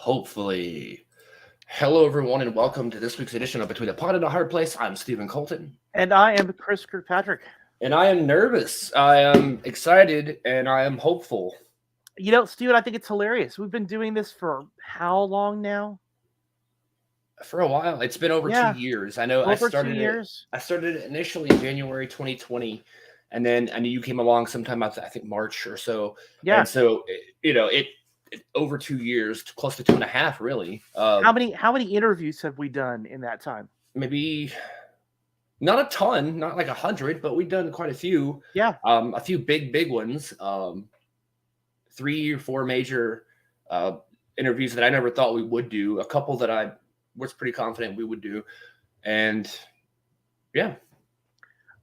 Hopefully. Hello, everyone, and welcome to this week's edition of Between a Pot and a Hard Place. I'm Stephen Colton. And I am Chris Kirkpatrick. And I am nervous. I am excited, and I am hopeful. You know, Stephen, I think it's hilarious. We've been doing this for how long now? For a while. It's been over 2 years. I know over 2 years. I started it initially in January 2020, and then I knew you came along sometime, I think March or so. Yeah. And so, it over 2 years, close to 2.5, really. How many interviews have we done in that time? Maybe not a ton, not like 100, but we've done quite a few. Yeah. A few big ones. 3 or 4 major interviews that I never thought we would do. A couple that I was pretty confident we would do, and yeah.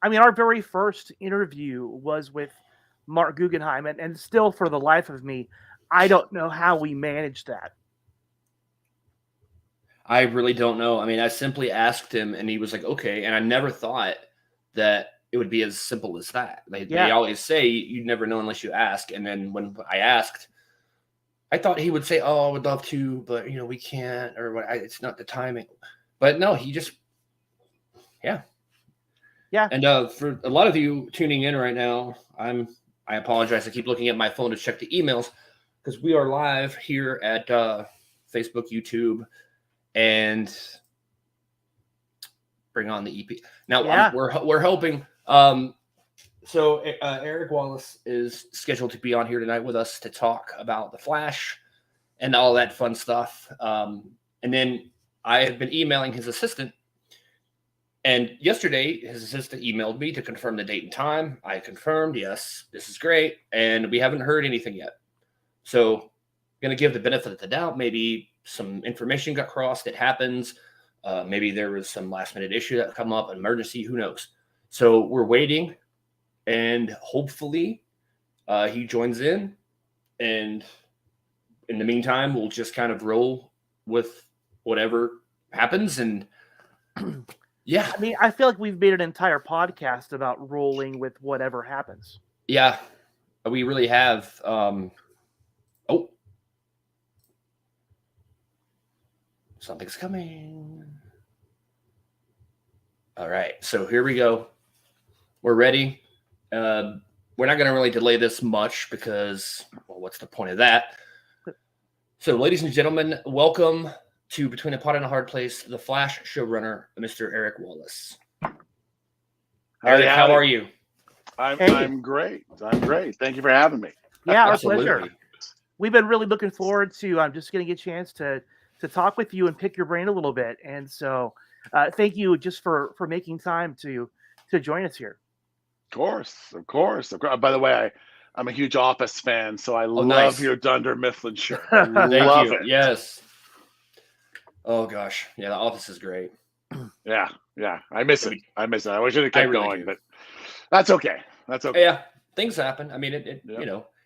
I mean, our very first interview was with Mark Guggenheim, and still, for the life of me, I don't know how we managed that. I really don't know. I mean, I simply asked him, and he was like, okay. And I never thought that it would be as simple as that. They always say you never know unless you ask. And then when I asked, I thought he would say, oh, I would love to, but, we can't, or it's not the timing. But no, he just, yeah. Yeah. And for a lot of you tuning in right now, I apologize. I keep looking at my phone to check the emails, because we are live here at Facebook, YouTube, and bring on the EP. Now we're hoping. So Eric Wallace is scheduled to be on here tonight with us to talk about the Flash and all that fun stuff. And then I have been emailing his assistant. And yesterday, his assistant emailed me to confirm the date and time. I confirmed, yes, this is great. And we haven't heard anything yet. So I'm going to give the benefit of the doubt. Maybe some information got crossed. It happens. Maybe there was some last minute issue that come up, an emergency, who knows? So we're waiting, and hopefully he joins in. And in the meantime, we'll just kind of roll with whatever happens. And yeah. I mean, I feel like we've made an entire podcast about rolling with whatever happens. Yeah, we really have. Something's coming. All right, so here we go. We're ready. We're not going to really delay this much because, well, what's the point of that? So, ladies and gentlemen, welcome to Between a Pot and a Hard Place, the Flash showrunner, Mr. Eric Wallace. Eric, how are you? I'm great. I'm great. Thank you for having me. Yeah, our pleasure. We've been really looking forward to just getting a chance to talk with you and pick your brain a little bit. And so thank you just for making time to join us here. Of course. By the way, I'm a huge Office fan, so I love your Dunder Mifflin shirt. I love it. Yes. Oh, gosh. Yeah, The Office is great. Yeah. I miss it. I wish it had kept going, but that's okay. Yeah, things happen. I mean,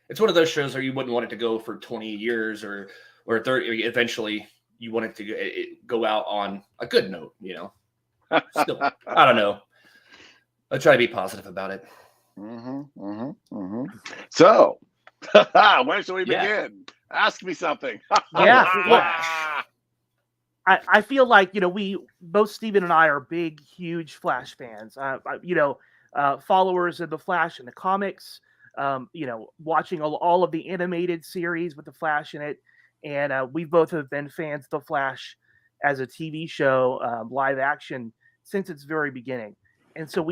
it's one of those shows where you wouldn't want it to go for 20 years or 30. Eventually, you want it to go out on a good note, Still, I don't know. I'll try to be positive about it. So, when shall we begin? Ask me something. Yeah. I feel like, we both Stephen and I are big, huge Flash fans. Followers of the Flash and the comics. Watching all of the animated series with the Flash in it. And we both have been fans of The Flash as a TV show, live action, since its very beginning. And so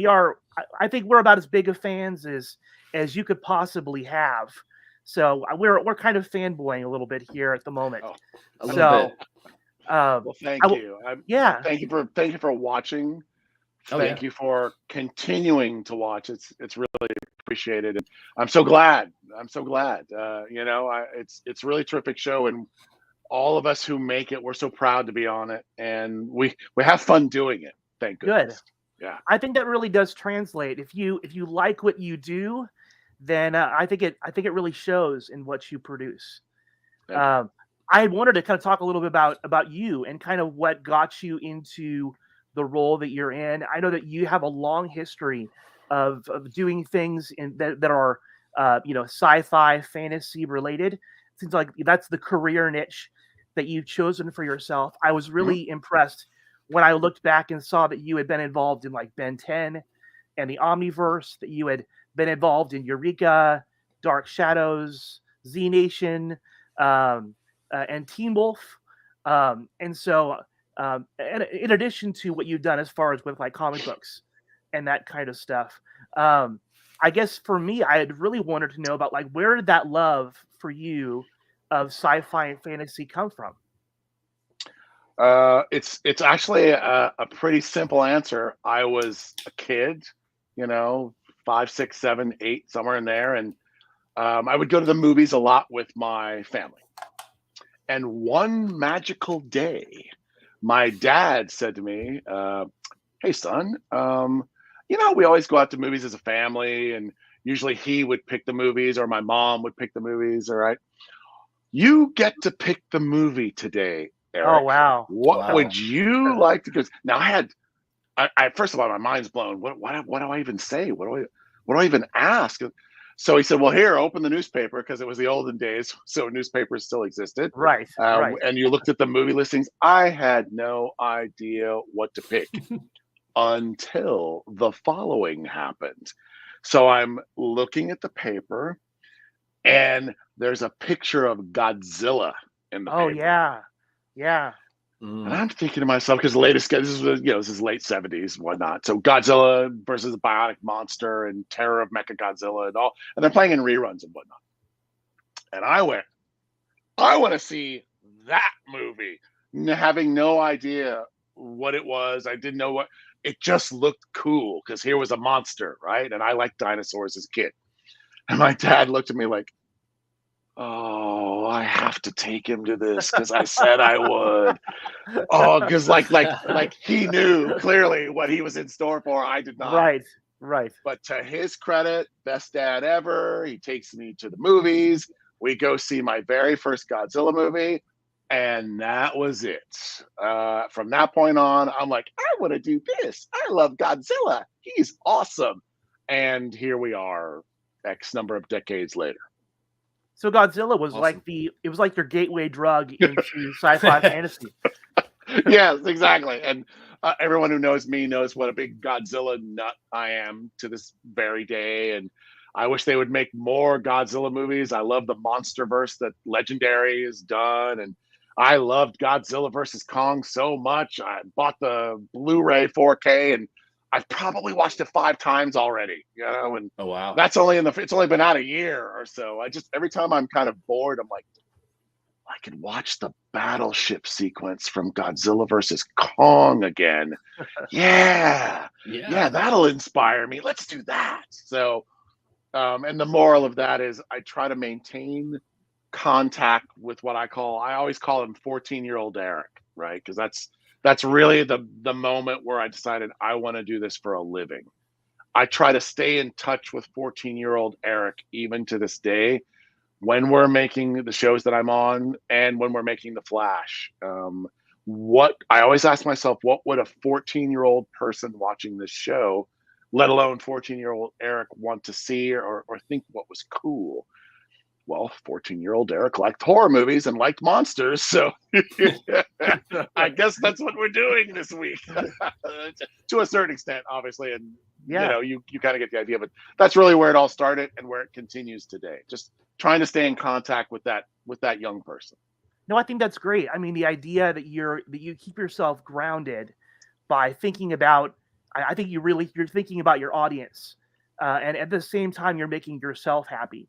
I think we're about as big of fans as you could possibly have. So we're kind of fanboying a little bit here at the moment. Well, thank you. Thank you for watching. Thank you for continuing to watch. It's really appreciated, and I'm so glad. It's a really terrific show, and all of us who make it, we're so proud to be on it, and we have fun doing it. Thank goodness. Good. Yeah, I think that really does translate. If you like what you do, then I think it really shows in what you produce. I wanted to kind of talk a little bit about you and kind of what got you into the role that you're in. I know that you have a long history of doing things that are sci-fi, fantasy related. Seems like that's the career niche that you've chosen for yourself. I was really impressed when I looked back and saw that you had been involved in like Ben 10 and the Omniverse, that you had been involved in Eureka, Dark Shadows, Z Nation, and Teen Wolf. And so, and in addition to what you've done as far as with like comic books and that kind of stuff, I guess for me, I had really wanted to know about like, where did that love for you of sci-fi and fantasy come from? It's actually a pretty simple answer. I was a kid, 5, 6, 7, 8, somewhere in there, and I would go to the movies a lot with my family. And one magical day, my dad said to me, "Hey, son, we always go out to movies as a family, and usually he would pick the movies or my mom would pick the movies. All right, you get to pick the movie today, Eric. Oh, wow. What would you like to go?" Now I first of all, my mind's blown. What do I even say? What do I even ask? So he said, "Well, here, open the newspaper," because it was the olden days, so newspapers still existed. Right. And you looked at the movie listings. I had no idea what to pick until the following happened. So I'm looking at the paper, and there's a picture of Godzilla in the paper. Oh, yeah. Yeah. And I'm thinking to myself, because the latest, this is late 70s, whatnot. So Godzilla versus the Bionic Monster and Terror of Mechagodzilla and all, and they're playing in reruns and whatnot. And I want to see that movie, having no idea what it was. I didn't know it just looked cool because here was a monster, right? And I liked dinosaurs as a kid. And my dad looked at me like, "Oh, I have to take him to this because I said I would." Oh, because like he knew clearly what he was in store for. I did not. Right. But to his credit, best dad ever. He takes me to the movies. We go see my very first Godzilla movie, and that was it. From that point on, I'm like, I want to do this. I love Godzilla. He's awesome. And here we are, X number of decades later. So Godzilla was awesome. It was like your gateway drug into sci-fi fantasy. Yes, exactly. And everyone who knows me knows what a big Godzilla nut I am to this very day. And I wish they would make more Godzilla movies. I love the MonsterVerse that Legendary has done. And I loved Godzilla versus Kong so much. I bought the Blu-ray 4K and I've probably watched it 5 times already, and oh wow, that's it's only been out a year or so. Every time I'm kind of bored, I'm like, I could watch the battleship sequence from Godzilla versus Kong again. Yeah, that'll inspire me. Let's do that. So, and the moral of that is I try to maintain contact with what I always call him 14-year-old Eric, right? Because that's really the moment where I decided I want to do this for a living. I try to stay in touch with 14-year-old Eric even to this day when we're making the shows that I'm on and when we're making The Flash. What I always ask myself, what would a 14-year-old person watching this show, let alone 14-year-old Eric, want to see or think what was cool? Well, 14-year-old Eric liked horror movies and liked monsters, so I guess that's what we're doing this week, to a certain extent, obviously. And you kind of get the idea, but that's really where it all started and where it continues today. Just trying to stay in contact with that young person. No, I think that's great. I mean, the idea that you keep yourself grounded by thinking about, I think you're thinking about your audience, and at the same time you're making yourself happy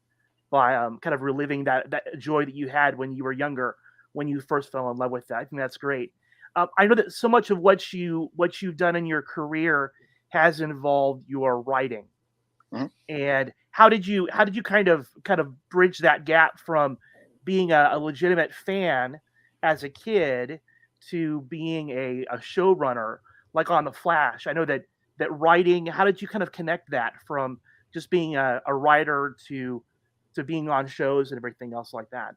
by kind of reliving that joy that you had when you were younger, when you first fell in love with that. I think that's great. I know that so much of what you've done in your career has involved your writing. Mm-hmm. And how did you kind of bridge that gap from being a legitimate fan as a kid to being a showrunner like on The Flash? I know that writing, how did you kind of connect that from just being a writer to being on shows and everything else like that?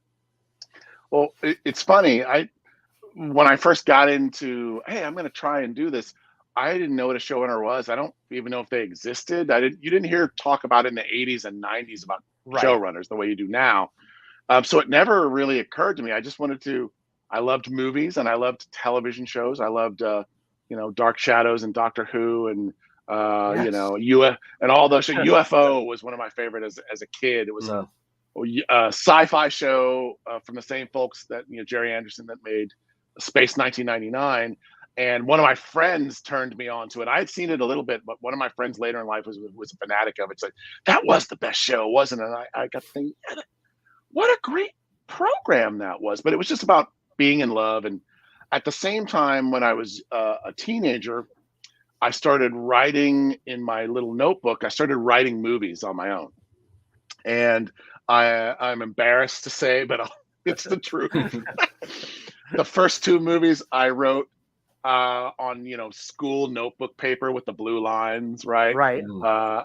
Well, it's funny. When I first got into, hey, I'm going to try and do this, I didn't know what a showrunner was. I don't even know if they existed. You didn't hear talk about it in the 80s and 90s about showrunners the way you do now. So it never really occurred to me. I I loved movies and I loved television shows. I loved, Dark Shadows and Doctor Who and, and all those shows. UFO was one of my favorite as a kid. It was a sci-fi show from the same folks that, Jerry Anderson, that made Space 1999. And one of my friends turned me on to it. I had seen it a little bit, but one of my friends later in life was a fanatic of it. It's like, that was the best show, wasn't it? And I got to think, what a great program that was. But it was just about being in love. And at the same time, when I was a teenager, I started writing in my little notebook. I started writing movies on my own. And I'm embarrassed to say, but it's the truth. The first two movies I wrote on school notebook paper with the blue lines, right?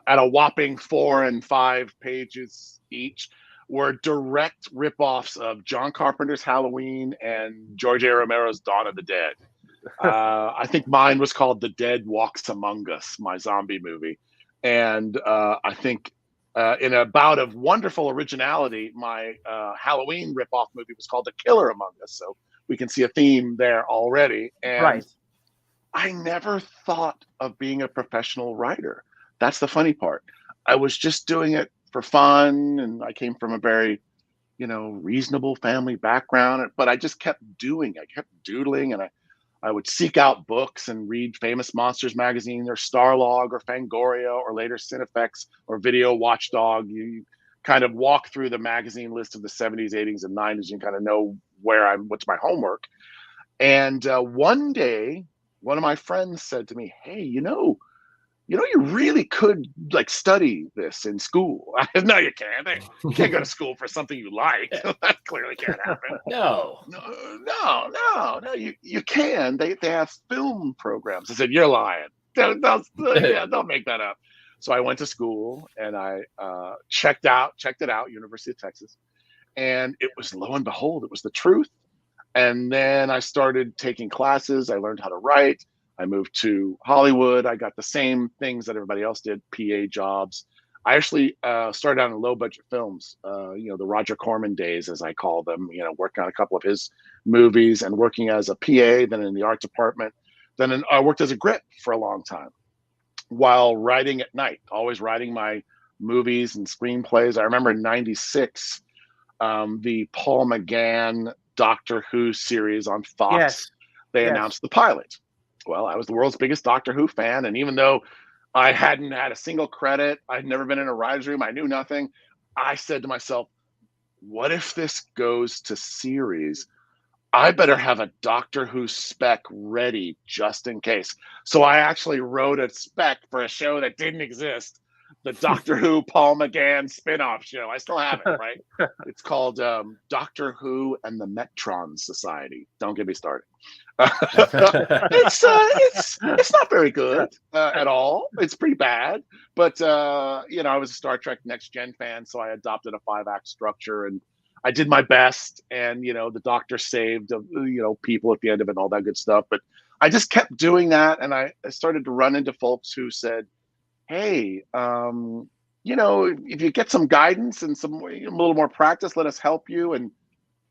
At a whopping 4 and 5 pages each, were direct ripoffs of John Carpenter's Halloween and George A. Romero's Dawn of the Dead. I think mine was called The Dead Walks Among Us, my zombie movie, and I think in a bout of wonderful originality, my Halloween ripoff movie was called The Killer Among Us. So we can see a theme there already. And I never thought of being a professional writer. That's the funny part. I was just doing it for fun. And I came from a very, reasonable family background, but I just kept doing it. I kept doodling, and I would seek out books and read Famous Monsters magazine or Starlog or Fangoria or later Cinefex or Video Watchdog. You kind of walk through the magazine list of the 70s, 80s, and 90s and kind of know what's my homework. And one day, one of my friends said to me, "Hey, you really could study this in school." I said, "No, you can't. You can't go to school for something you like. That clearly can't happen." No, you can. They have film programs. I said, "You're lying. Don't make that up." So I went to school and I checked it out, University of Texas. And it was, lo and behold, it was the truth. And then I started taking classes. I learned how to write. I moved to Hollywood. I got the same things that everybody else did, PA jobs. I actually started out in low budget films, the Roger Corman days, as I call them, working on a couple of his movies and working as a PA, then in the art department. Then I worked as a grip for a long time while writing at night, always writing my movies and screenplays. I remember in '96, the Paul McGann Doctor Who series on Fox, they announced the pilot. Well, I was the world's biggest Doctor Who fan. And even though I hadn't had a single credit, I'd never been in a writer's room, I knew nothing, I said to myself, what if this goes to series? I better have a Doctor Who spec ready just in case. So I actually wrote a spec for a show that didn't exist, the Doctor Who Paul McGann spin-off show. I still have it, right? It's called Doctor Who and the Metron Society. Don't get me started. It's not very good at all. It's pretty bad. But I was a Star Trek Next Gen fan, so I adopted a 5-act structure, and I did my best. And the Doctor saved people at the end of it and all that good stuff. But I just kept doing that, and I started to run into folks who said, "Hey, if you get some guidance and a little more practice, let us help you. And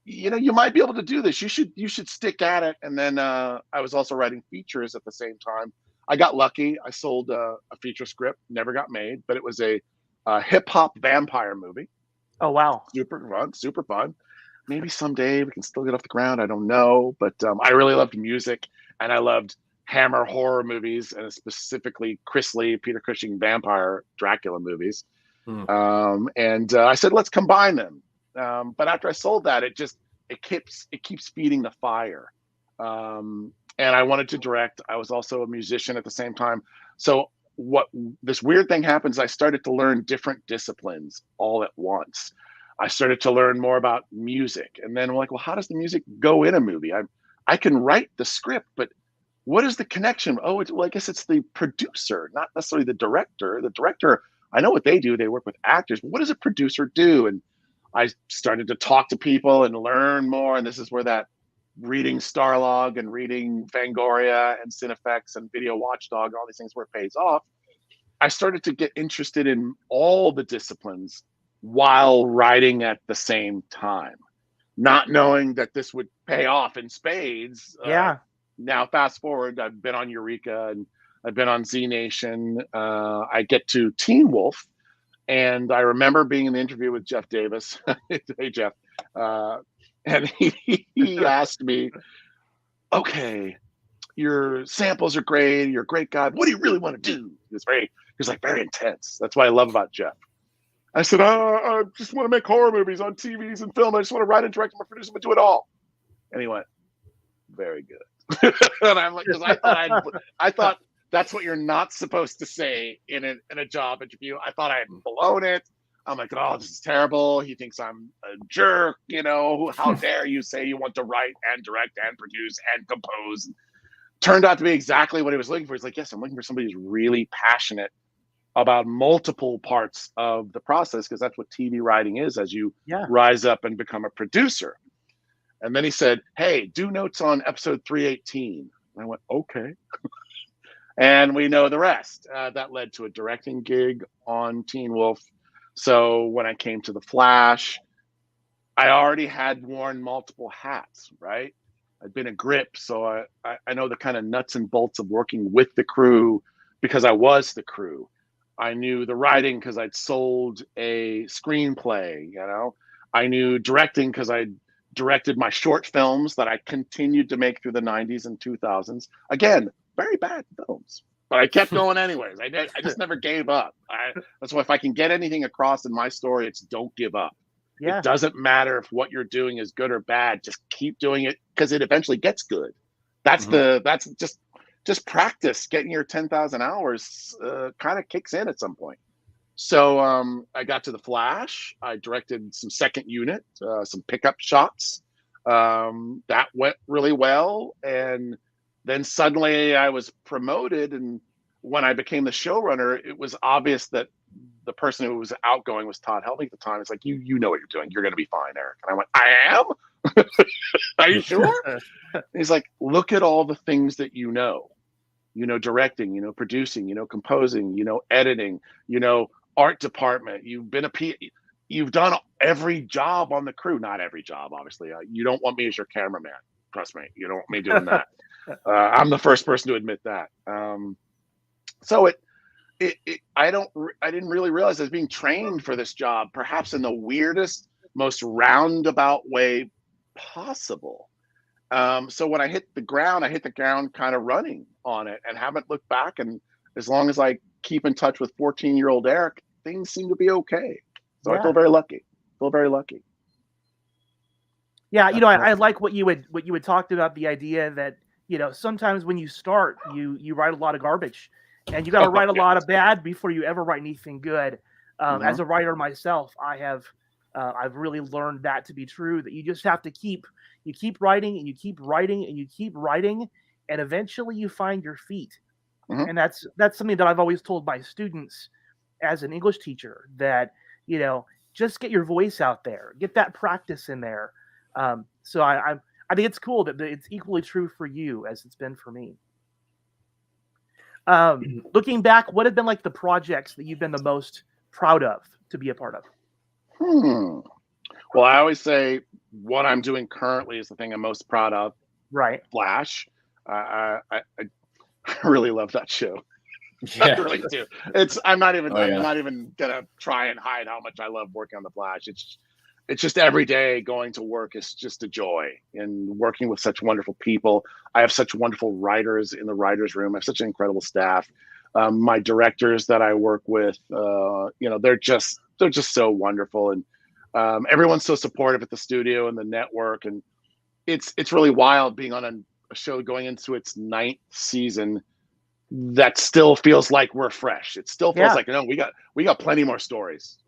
you might be able to do this. You should stick at it." And then I was also writing features at the same time. I got lucky. I sold a feature script, never got made, but it was a hip hop vampire movie. Oh wow! Super fun. Maybe someday we can still get off the ground. I don't know, but I really loved music, and I loved Hammer horror movies, and specifically Chris Lee, Peter Cushing vampire Dracula movies. And I said, let's combine them. But after I sold that, it keeps feeding the fire. And I wanted to direct. I was also a musician at the same time. So this weird thing happens, I started to learn different disciplines all at once. I started to learn more about music. And then I'm like, well, how does the music go in a movie? I can write the script, but what is the connection? Oh, I guess it's the producer, not necessarily the director. The director, I know what they do. They work with actors. But what does a producer do? And I started to talk to people and learn more. And this is where that reading Starlog and reading Fangoria and Cinefex and Video Watchdog, all these things where it pays off. I started to get interested in all the disciplines while writing at the same time. not knowing that this would pay off in spades. Now fast forward, I've been on Eureka and I've been on Z Nation. I get to Teen Wolf, and I remember being in the interview with Jeff Davis. Hey, Jeff. And he asked me, okay, your samples are great. You're a great guy. What do you really want to do? He was very intense. That's what I love about Jeff. I said, I just want to make horror movies on TVs and film. I just want to write and direct and produce them and do it all. And he went, very good. And I'm like, because I thought that's what you're not supposed to say in a job interview. I thought I had blown it. I'm like, oh, this is terrible. He thinks I'm a jerk. How dare you say you want to write and direct and produce and compose? Turned out to be exactly what he was looking for. He's like, yes, I'm looking for somebody who's really passionate about multiple parts of the process, because that's what TV writing is as you rise up and become a producer. And then he said, hey, do notes on episode 318. And I went, okay. And we know the rest. That led to a directing gig on Teen Wolf. So when I came to The Flash, I already had worn multiple hats, right? I'd been a grip, so I know the kind of nuts and bolts of working with the crew because I was the crew. I knew the writing because I'd sold a screenplay, I knew directing because I directed my short films that I continued to make through the 90s and 2000s. Again, very bad films, but I kept going anyways. I just never gave up. That's why if I can get anything across in my story, it's don't give up. It doesn't matter if what you're doing is good or bad. Just keep doing it because it eventually gets good. That's just practice. Getting your 10,000 hours kind of kicks in at some point. So I got to The Flash. I directed some second unit, some pickup shots. That went really well. And then suddenly I was promoted. And when I became the showrunner, it was obvious that the person who was outgoing was Todd Helming at the time. It's like, you know what you're doing. You're going to be fine, Eric. And I went, I am? Are you sure? And he's like, look at all the things that you know. Directing, producing, composing, editing, art department. You've been you've done every job on the crew. Not every job, obviously. You don't want me as your cameraman. Trust me. You don't want me doing that. I'm the first person to admit that. So I didn't really realize I was being trained for this job, perhaps in the weirdest, most roundabout way possible. So when I hit the ground kind of running on it and haven't looked back. And as long as I keep in touch with 14-year-old Eric, things seem to be okay. So I feel very lucky. Yeah, I like what you had talked about, the idea that sometimes when you start, you write a lot of garbage, and you got to write a lot of bad before you ever write anything good. As a writer myself, I've really learned that to be true. That you just have to keep writing and you keep writing and you keep writing, and eventually you find your feet. And that's something that I've always told my students as an English teacher, that just get your voice out there, get that practice in there. So I think it's cool that it's equally true for you as it's been for me. Looking back, what have been like the projects that you've been the most proud of to be a part of? Well, I always say what I'm doing currently is the thing I'm most proud of. Right. Flash. I really love that show. Yeah. I really do. I'm not even gonna try and hide how much I love working on the Flash. It's just every day going to work is just a joy, and working with such wonderful people. I have such wonderful writers in the writers' room. I have such an incredible staff. My directors that I work with, they're just so wonderful, and everyone's so supportive at the studio and the network, and it's really wild being on a show going into its 9th season that still feels like we're fresh. It still feels like, we got plenty more stories.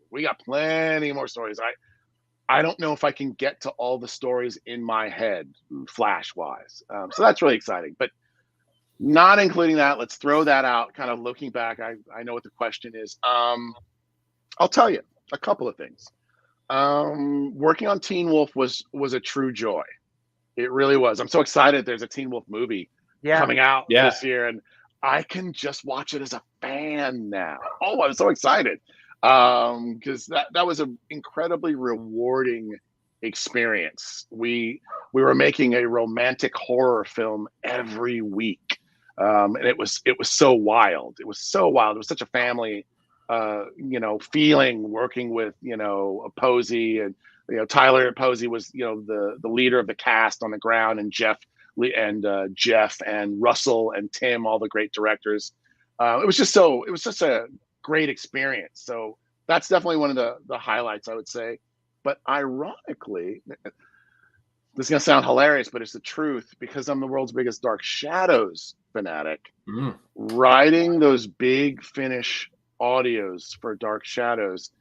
I don't know if I can get to all the stories in my head, Flash wise. So that's really exciting, but not including that, let's throw that out. Kind of looking back, I know what the question is. I'll tell you a couple of things. Working on Teen Wolf was a true joy. It really was. I'm so excited. There's a Teen Wolf movie coming out this year, and I can just watch it as a fan now. Oh, I'm so excited. Because that was an incredibly rewarding experience. We were making a romantic horror film every week, and it was so wild. It was so wild. It was such a family, feeling, working with Posey, and Tyler Posey was the leader of the cast on the ground, and Jeff and Russell and Tim, all the great directors. It was just a great experience. So that's definitely one of the highlights, I would say. But ironically, this is going to sound hilarious, but it's the truth, because I'm the world's biggest Dark Shadows fanatic. Writing those big Finish audios for Dark Shadows,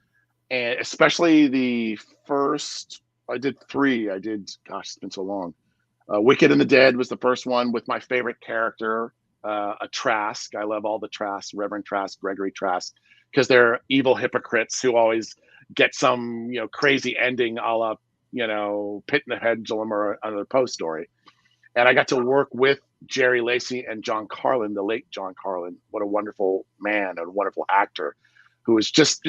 and especially the first, I did 3. Gosh, it's been so long. Wicked and the Dead was the first one, with my favorite character, a Trask. I love all the Trask, Reverend Trask, Gregory Trask, because they're evil hypocrites who always get some crazy ending, a la Pit in the Pendulum or another Poe story. And I got to work with Jerry Lacey and John Carlin, the late John Carlin. What a wonderful man, a wonderful actor, who was just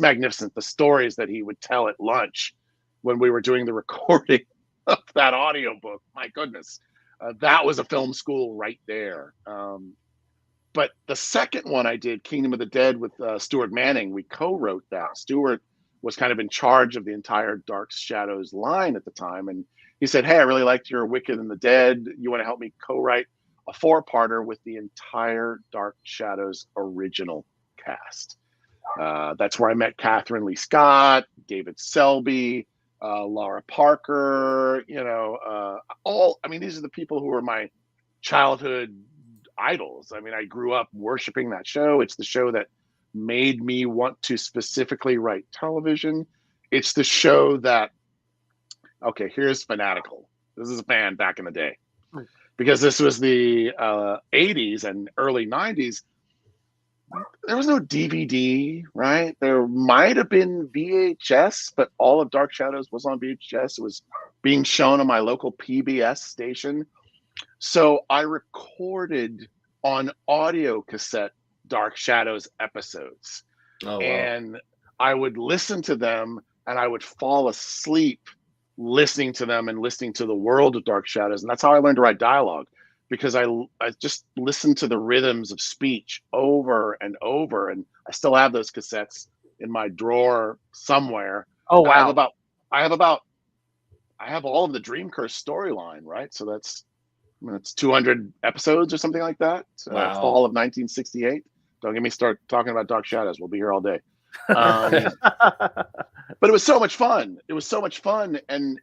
magnificent. The stories that he would tell at lunch when we were doing the recording of that audiobook, my goodness, that was a film school right there. But the second one I did, Kingdom of the Dead, with Stuart Manning, we co-wrote that. Stuart was kind of in charge of the entire Dark Shadows line at the time. And he said, hey, I really liked your Wicked and the Dead. You want to help me co-write a 4-parter with the entire Dark Shadows original cast? That's where I met Catherine Lee Scott, David Selby, Laura Parker, these are the people who were my childhood idols. I mean, I grew up worshiping that show. It's the show that made me want to specifically write television. It's the show that, okay, here's fanatical. This is a fan back in the day, because this was the 80s and early 90s. There was no DVD, right? There might have been VHS, but all of Dark Shadows was on VHS. It was being shown on my local PBS station. So I recorded on audio cassette Dark Shadows episodes. Oh, wow. And I would listen to them, and I would fall asleep listening to them and listening to the world of Dark Shadows. And that's how I learned to write dialogue, because I just listened to the rhythms of speech over and over. And I still have those cassettes in my drawer somewhere. Oh, wow. I have all of the Dream Curse storyline, right? So that's 200 episodes or something like that. Wow. Fall of 1968. Don't get me start talking about Dark Shadows. We'll be here all day. But it was so much fun. And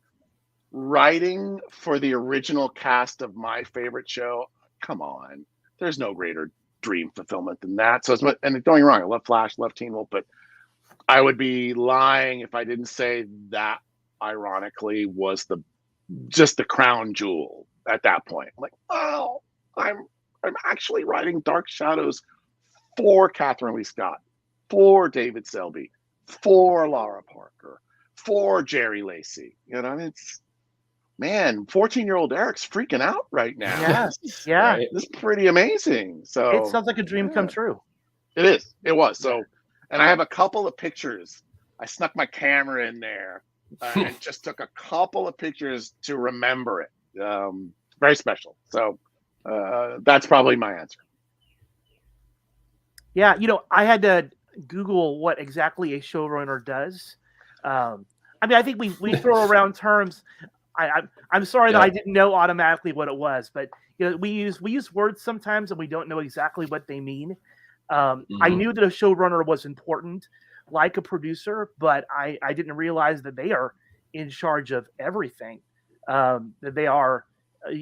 writing for the original cast of my favorite show, come on. There's no greater dream fulfillment than that. So and don't get me wrong, I love Flash, love Teen Wolf, but I would be lying if I didn't say that, ironically, was just the crown jewel at that point. I'm like, oh, I'm actually writing Dark Shadows for Catherine Lee Scott, for David Selby, for Laura Parker, for Jerry Lacey. It's, man, 14-year-old Eric's freaking out right now. Yes, yeah. Right? It's pretty amazing. So it sounds like a dream come true. It is. It was. So, and I have a couple of pictures. I snuck my camera in there and just took a couple of pictures to remember it. Very special. So that's probably my answer. Yeah, I had to Google what exactly a showrunner does. I think we throw around terms. I'm sorry that I didn't know automatically what it was, but we use words sometimes and we don't know exactly what they mean. I knew that a showrunner was important, like a producer, but I didn't realize that they are in charge of everything. That they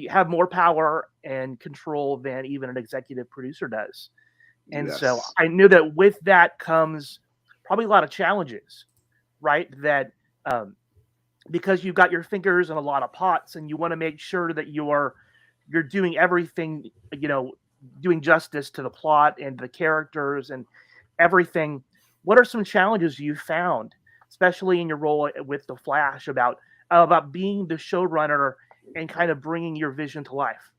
have more power and control than even an executive producer does. And so I knew that with that comes probably a lot of challenges, right? That because you've got your fingers in a lot of pots and you want to make sure that you're doing everything, doing justice to the plot and the characters and everything. What are some challenges you found, especially in your role with The Flash, about being the showrunner and kind of bringing your vision to life?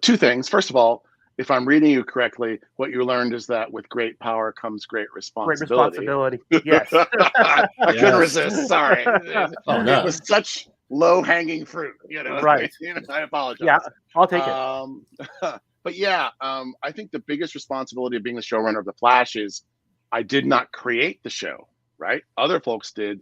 2 things. First of all, if I'm reading you correctly, what you learned is that with great power comes great responsibility. Great responsibility. Yes. I couldn't resist. Sorry. No. It was such low-hanging fruit, Right. I apologize. Yeah, I'll take it. But yeah, I think the biggest responsibility of being the showrunner of The Flash is I did not create the show, right? Other folks did.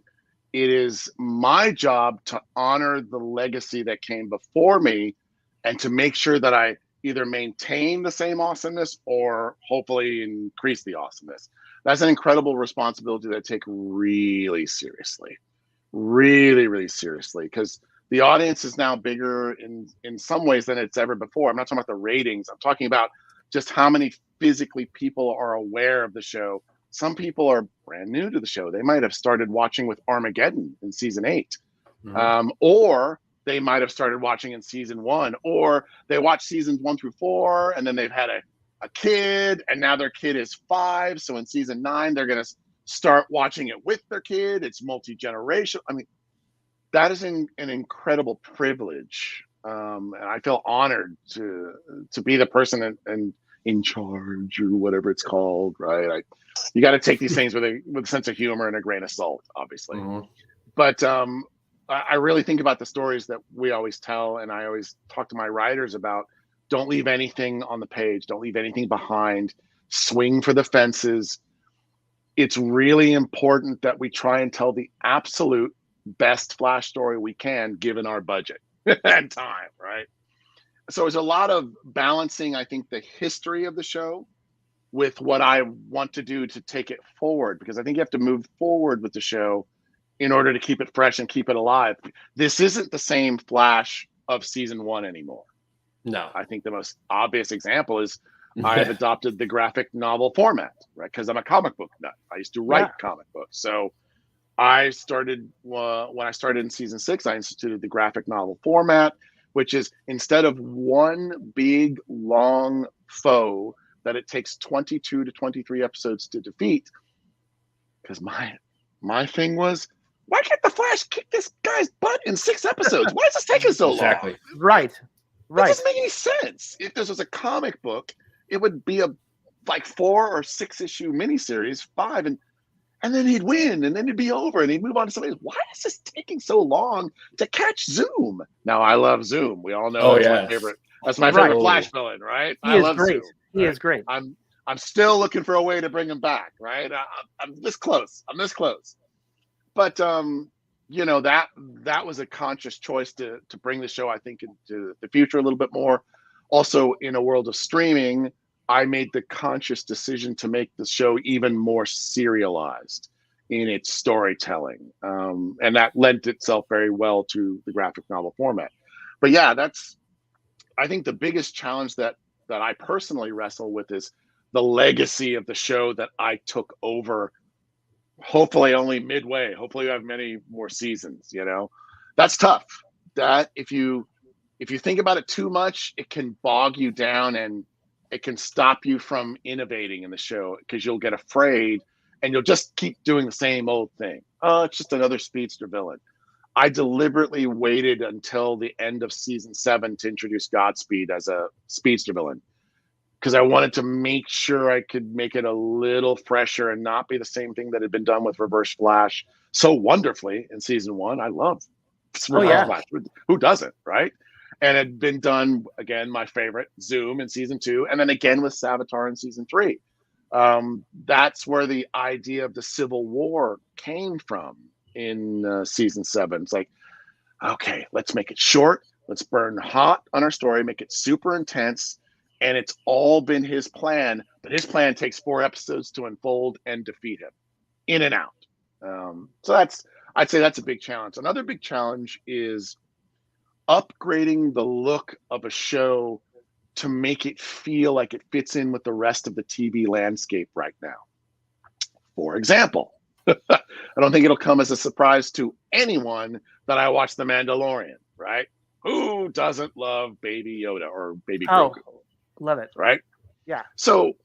It is my job to honor the legacy that came before me and to make sure that I either maintain the same awesomeness or hopefully increase the awesomeness. That's an incredible responsibility that I take really seriously. Really, really seriously, because the audience is now bigger in some ways than it's ever before. I'm not talking about the ratings. I'm talking about just how many physically people are aware of the show. Some people are brand new to the show. They might have started watching with Armageddon in season 8, or they might have started watching in season 1, or they watch seasons 1 through 4, and then they've had a kid, and now their kid is 5. So in season 9, they're going to start watching it with their kid. It's multi-generational. I mean, that is an incredible privilege, and I feel honored to be the person and in charge, or whatever it's called, right? You got to take these things with a sense of humor and a grain of salt, obviously. But I really think about the stories that we always tell, and I always talk to my writers about. Don't leave anything on the page. Don't leave anything behind. Swing for the fences. It's really important that we try and tell the absolute best Flash story we can, given our budget and time, right? So there's a lot of balancing, I think, the history of the show with what I want to do to take it forward, because I think you have to move forward with the show in order to keep it fresh and keep it alive. This isn't the same Flash of season 1 anymore. No. I think the most obvious example is I've adopted the graphic novel format, right? Because I'm a comic book nut. I used to write comic books. So I started, when I started in season 6, I instituted the graphic novel format, which is instead of one big, long foe that it takes 22 to 23 episodes to defeat, because my thing was, why can't the Flash kick this guy's butt in 6 episodes? Why is this taking so long? Right. That doesn't make any sense. If this was a comic book, it would be a 4 or 6 issue miniseries, 5, and then he'd win, and then it'd be over, and he'd move on to something else. Why is this taking so long to catch Zoom? Now, I love Zoom. We all know my favorite. That's my favorite Flash villain, right? I love Zoom. He is great. I'm still looking for a way to bring him back, right? I'm this close. But that was a conscious choice to bring the show, I think, into the future a little bit more. Also, in a world of streaming, I made the conscious decision to make the show even more serialized in its storytelling. And that lent itself very well to the graphic novel format. But yeah, I think the biggest challenge that I personally wrestle with is the legacy of the show that I took over, hopefully only midway. Hopefully you have many more seasons, That's tough. That if you think about it too much, it can bog you down and it can stop you from innovating in the show, because you'll get afraid and you'll just keep doing the same old thing. Oh, it's just another speedster villain. I deliberately waited until the end of season 7 to introduce Godspeed as a speedster villain, because I wanted to make sure I could make it a little fresher and not be the same thing that had been done with Reverse Flash so wonderfully in season 1. I love Reverse Flash. Who doesn't, right? And it had been done, again, my favorite, Zoom in season 2, and then again with Savitar in season 3. That's where the idea of the Civil War came from in season 7. It's like, okay, let's make it short. Let's burn hot on our story, make it super intense. And it's all been his plan, but his plan takes 4 episodes to unfold and defeat him in and out. So I'd say that's a big challenge. Another big challenge is upgrading the look of a show to make it feel like it fits in with the rest of the TV landscape right now. For example, I don't think it'll come as a surprise to anyone that I watch The Mandalorian, right? Who doesn't love Baby Yoda or Baby Grogu? Love it. Right? Yeah. So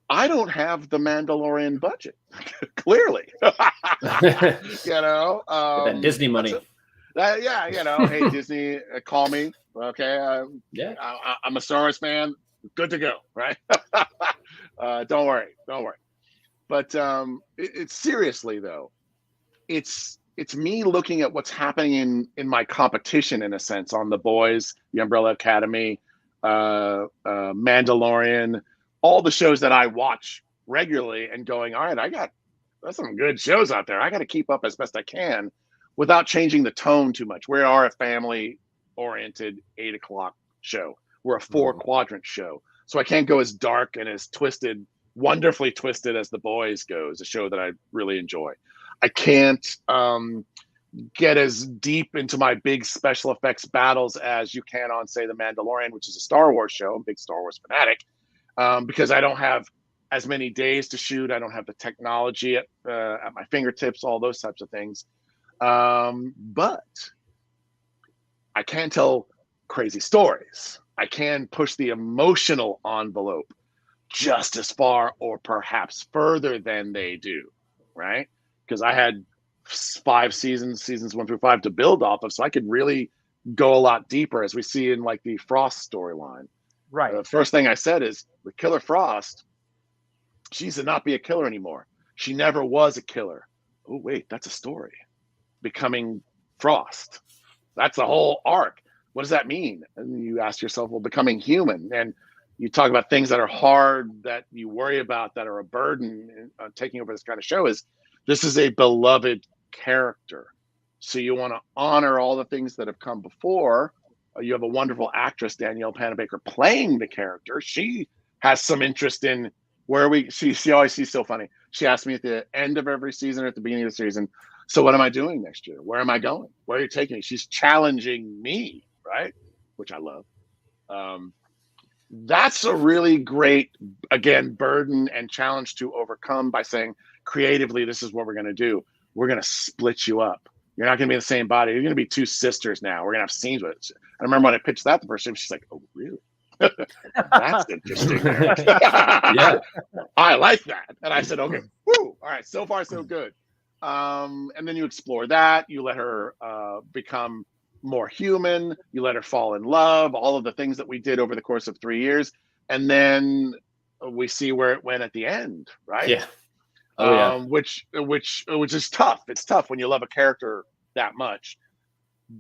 I don't have the Mandalorian budget, clearly. That Disney money. Hey, Disney, call me. Okay. I'm a Star Wars fan. good to go, right? Don't worry. But it's seriously though, it's me looking at what's happening in my competition, in a sense, on The Boys, The Umbrella Academy, Mandalorian, all the shows that I watch regularly, and going, all right, there's some good shows out there. I got to keep up as best I can without changing the tone too much. We are a family-oriented 8 o'clock show. We're a 4-quadrant show. So I can't go as dark and as twisted, wonderfully twisted as The Boys goes, a show that I really enjoy. I can't get as deep into my big special effects battles as you can on, say, The Mandalorian, which is a Star Wars show. I'm a big Star Wars fanatic, because I don't have as many days to shoot. I don't have the technology at my fingertips, all those types of things. But I can tell crazy stories. I can push the emotional envelope just as far or perhaps further than they do, right? Because I had 5 seasons 1 through 5 to build off of, so I could really go a lot deeper, as we see in like the Frost storyline. Right. The first thing I said is, with Killer Frost, she's to not be a killer anymore. She never was a killer. Oh wait, that's a story. Becoming Frost. That's a whole arc. What does that mean? And you ask yourself, well, becoming human. And you talk about things that are hard, that you worry about, that are a burden taking over this kind of show. This is a beloved character. So you want to honor all the things that have come before. You have a wonderful actress, Danielle Panabaker, playing the character. She has some interest in she always, she's so funny. She asked me at the end of every season, or at the beginning of the season, so what am I doing next year? Where am I going? Where are you taking me? She's challenging me, right? Which I love. That's a really great, again, burden and challenge to overcome by saying, creatively, this is what we're going to do. We're going to split you up. You're not going to be in the same body. You're going to be 2 sisters now. We're going to have scenes with it. I remember when I pitched that the first time, she's like, oh, really? That's interesting. Yeah. I like that. And I said, okay, woo, all right, so far so good. And then you explore that. You let her become more human. You let her fall in love, all of the things that we did over the course of 3 years. And then we see where it went at the end, right? Yeah. Oh, yeah. Which is tough. It's tough when you love a character that much.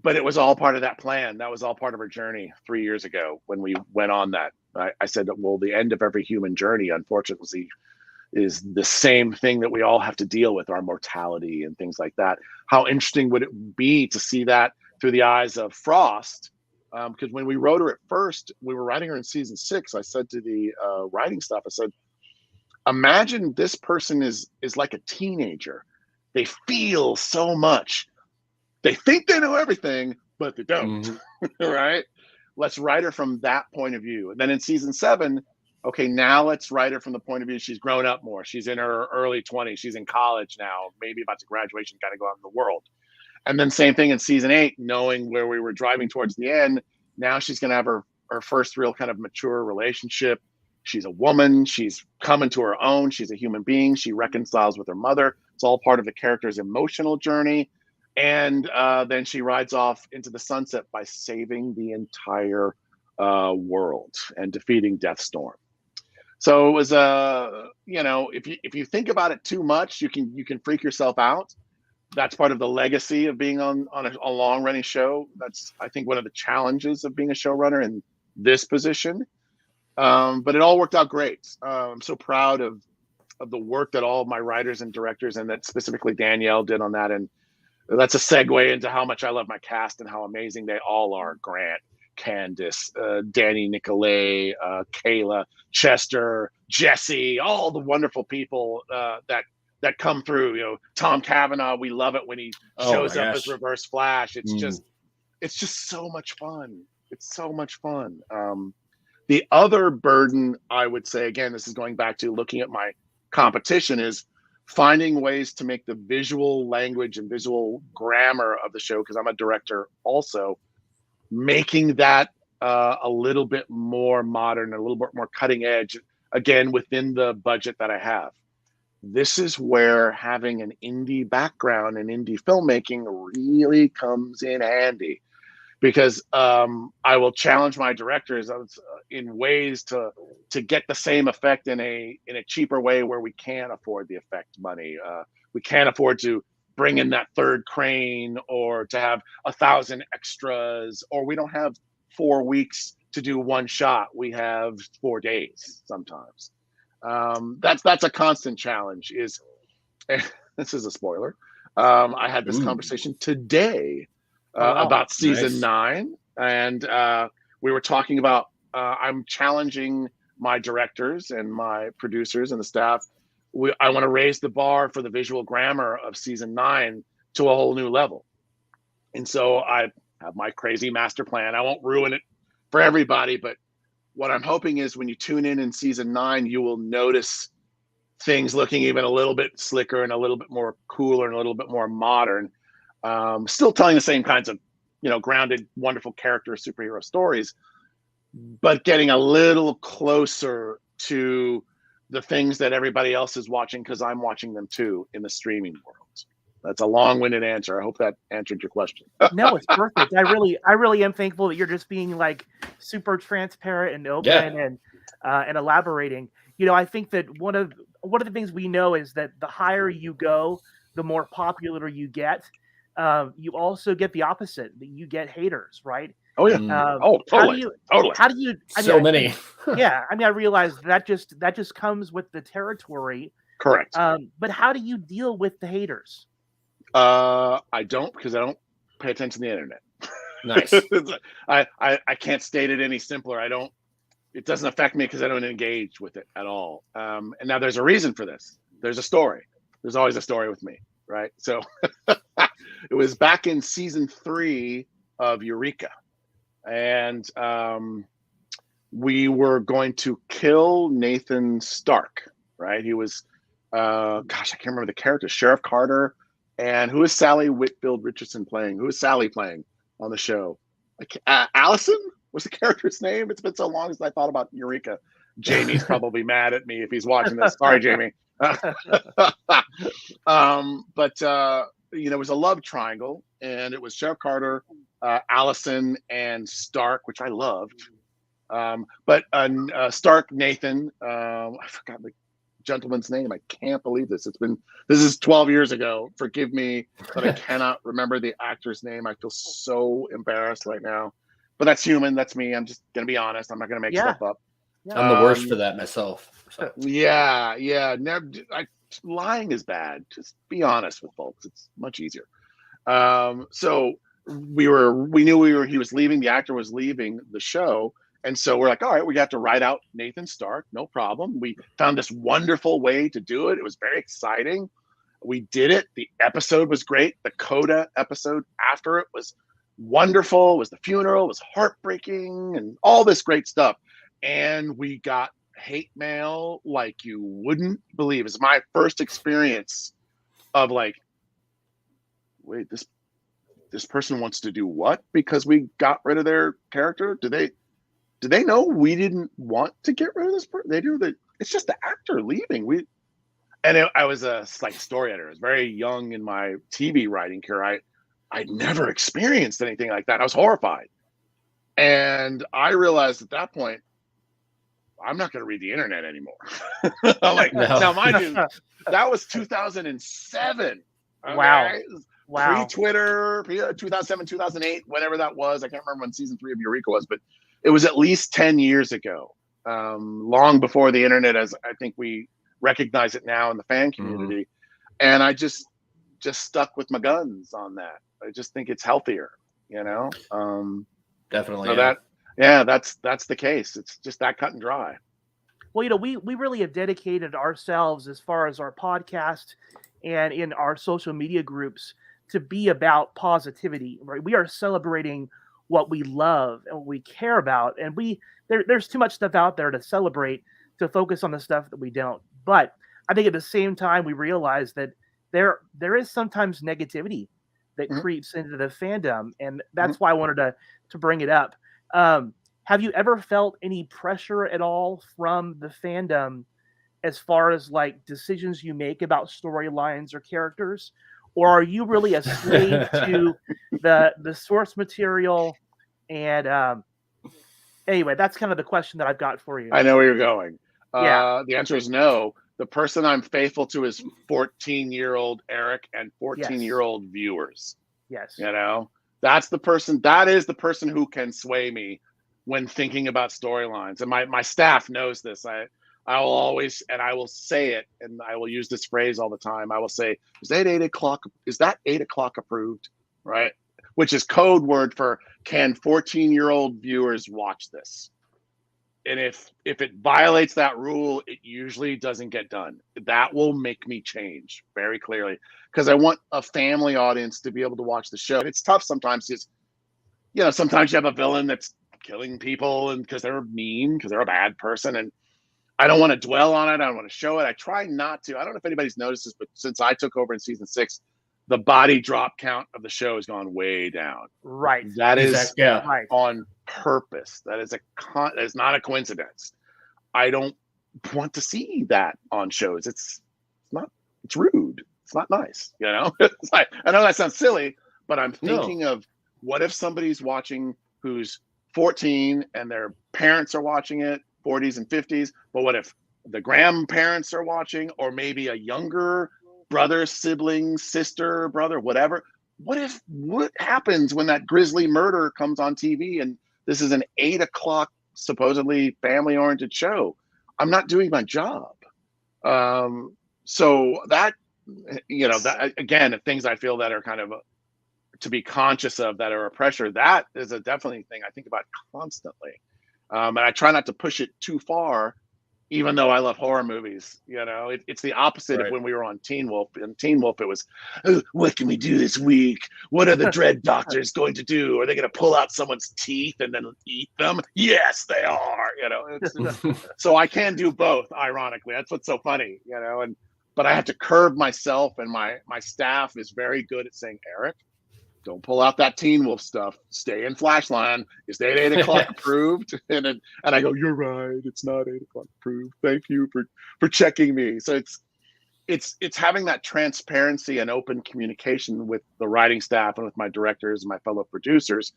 But it was all part of that plan. That was all part of our journey 3 years ago when we went on that. I said, well, the end of every human journey, unfortunately, is the same thing that we all have to deal with, our mortality and things like that. How interesting would it be to see that through the eyes of Frost? Because when we wrote her at first, we were writing her in season 6. I said to the writing staff, I said, imagine this person is like a teenager. They feel so much. They think they know everything, but they don't, right? Let's write her from that point of view. And then in season 7, okay, now let's write her from the point of view she's grown up more. She's in her early 20s. She's in college now, maybe about to graduation, got to go out in the world. And then same thing in season 8, knowing where we were driving towards the end. Now she's going to have her first real kind of mature relationship. She's a woman. She's come into her own. She's a human being. She reconciles with her mother. It's all part of the character's emotional journey. And then she rides off into the sunset by saving the entire world and defeating Deathstorm. So it was if you think about it too much, you can freak yourself out. That's part of the legacy of being on a long running show. That's, I think, one of the challenges of being a showrunner in this position. But it all worked out great. I'm so proud of the work that all of my writers and directors, and that specifically Danielle, did on that. And that's a segue into how much I love my cast and how amazing they all are. Grant, Candace, Danny, Nicolay, Kayla, Chester, Jesse, all the wonderful people that come through. Tom Cavanaugh, we love it when he shows up as Reverse Flash. It's just so much fun. It's so much fun. The other burden, I would say, again, this is going back to looking at my competition, is finding ways to make the visual language and visual grammar of the show, because I'm a director also, making that a little bit more modern, a little bit more cutting edge, again, within the budget that I have. This is where having an indie background and indie filmmaking really comes in handy. because I will challenge my directors in ways to get the same effect in a cheaper way where we can't afford the effect money. We can't afford to bring in that third crane or to have 1,000 extras, or we don't have 4 weeks to do one shot. We have 4 days sometimes. That's a constant challenge. This is a spoiler. I had this conversation today about season 9, and we were talking about I'm challenging my directors and my producers and the staff. I want to raise the bar for the visual grammar of season 9 to a whole new level. And so I have my crazy master plan. I won't ruin it for everybody, but what I'm hoping is when you tune in season 9, you will notice things looking even a little bit slicker and a little bit more cooler and a little bit more modern. Still telling the same kinds of, grounded, wonderful character superhero stories, but getting a little closer to the things that everybody else is watching, because I'm watching them too in the streaming world. That's a long-winded answer. I hope that answered your question. No, it's perfect. I really am thankful that you're just being like super transparent and open and elaborating. I think that one of the things we know is that the higher you go, the more popular you get. You also get the opposite, that you get haters, right? Oh yeah. Totally. How do you? Many. Yeah, I realize that just comes with the territory. Correct. But how do you deal with the haters? I don't, because I don't pay attention to the internet. Nice. I can't state it any simpler. It doesn't affect me because I don't engage with it at all. And now there's a reason for this. There's a story. There's always a story with me, right? So it was back in season 3 of Eureka. And we were going to kill Nathan Stark, right? He was, I can't remember the character, Sheriff Carter. And who is Sally Whitfield Richardson playing? Who is Sally playing on the show? Allison was the character's name. It's been so long since I thought about Eureka. Jamie's probably mad at me if he's watching this. Sorry, Jamie. But it was a love triangle, and it was Sheriff Carter, Allison, and Stark, which I loved. But Stark Nathan, I forgot the gentleman's name. I can't believe this. This is 12 years ago. Forgive me, but I cannot remember the actor's name. I feel so embarrassed right now. But that's human. That's me. I'm just gonna be honest. I'm not gonna make stuff up. I'm the worst for that myself. So. Yeah. Lying is bad. Just be honest with folks. It's much easier. So we knew he was leaving. The actor was leaving the show. And so we're like, all right, we got to write out Nathan Stark. No problem. We found this wonderful way to do it. It was very exciting. We did it. The episode was great. The Coda episode after it was wonderful. It was the funeral. It was heartbreaking and all this great stuff. And we got hate mail like you wouldn't believe. It's my first experience of like, wait, this person wants to do what? Because we got rid of their character? Do they know we didn't want to get rid of this person? They do that. It's just the actor leaving. I was a story editor. I was very young in my TV writing career. I'd never experienced anything like that. I was horrified. And I realized at that point, I'm not going to read the internet anymore. I'm like, no. Now mind you, that was 2007. Okay? Wow. Pre-Twitter, 2007, 2008, whatever that was. I can't remember when season 3 of Eureka was, but it was at least 10 years ago, long before the internet, as I think we recognize it now in the fan community. And I just stuck with my guns on that. I just think it's healthier, Definitely. So that's the case. It's just that cut and dry. Well, we really have dedicated ourselves, as far as our podcast and in our social media groups, to be about positivity, right? We are celebrating what we love and what we care about. And there's too much stuff out there to celebrate, to focus on the stuff that we don't. But I think at the same time, we realize that there is sometimes negativity that creeps into the fandom. And that's why I wanted to bring it up. Have you ever felt any pressure at all from the fandom as far as like decisions you make about storylines or characters? Or are you really a slave to the source material, And anyway, that's kind of the question that I've got for you. I know where you're going. Yeah. The answer is no. The person I'm faithful to is 14-year-old Eric and 14-year-old viewers. Yes. You know, that's the person. That is the person who can sway me when thinking about storylines. And my staff knows this. I will always, and I will say it, and I will use this phrase all the time. I will say, is that 8 o'clock? Is that 8 o'clock approved? Right? Which is code word for, can 14-year-old viewers watch this? And if it violates that rule, it usually doesn't get done. That will make me change very clearly, because I want a family audience to be able to watch the show. And it's tough sometimes, because, you know, sometimes you have a villain that's killing people and because they're mean, because they're a bad person, and I don't want to dwell on it. I don't want to show it. I try not to. I don't know if anybody's noticed this, but since I took over in season 6, the body drop count of the show has gone way down. Right. That is right. on purpose. That is it's not a coincidence. I don't want to see that on shows. It's rude. It's not nice. You know, it's like, I know that sounds silly, but I'm thinking of, what if somebody's watching who's 14 and their parents are watching it, 40s and 50s, but what if the grandparents are watching, or maybe a younger brother, sibling, sister, brother, whatever? What happens when that grisly murder comes on TV and this is an 8 o'clock supposedly family-oriented show? I'm not doing my job. So that, you know, that again, things I feel that are kind of to be conscious of, that are a pressure, that is a definitely thing I think about constantly. And I try not to push it too far, even though I love horror movies. You know, it's the opposite of when we were on Teen Wolf. In Teen Wolf, it was, oh, what can we do this week? What are the Dread Doctors going to do? Are they going to pull out someone's teeth and then eat them? Yes, they are. You know, so I can do both. Ironically, that's what's so funny. You know, but I have to curb myself, and my staff is very good at saying, Eric, don't pull out that Teen Wolf stuff. Stay in Flashline. Is that 8 o'clock approved? And I go, you're right. It's not 8 o'clock approved. Thank you for checking me. So it's having that transparency and open communication with the writing staff and with my directors and my fellow producers.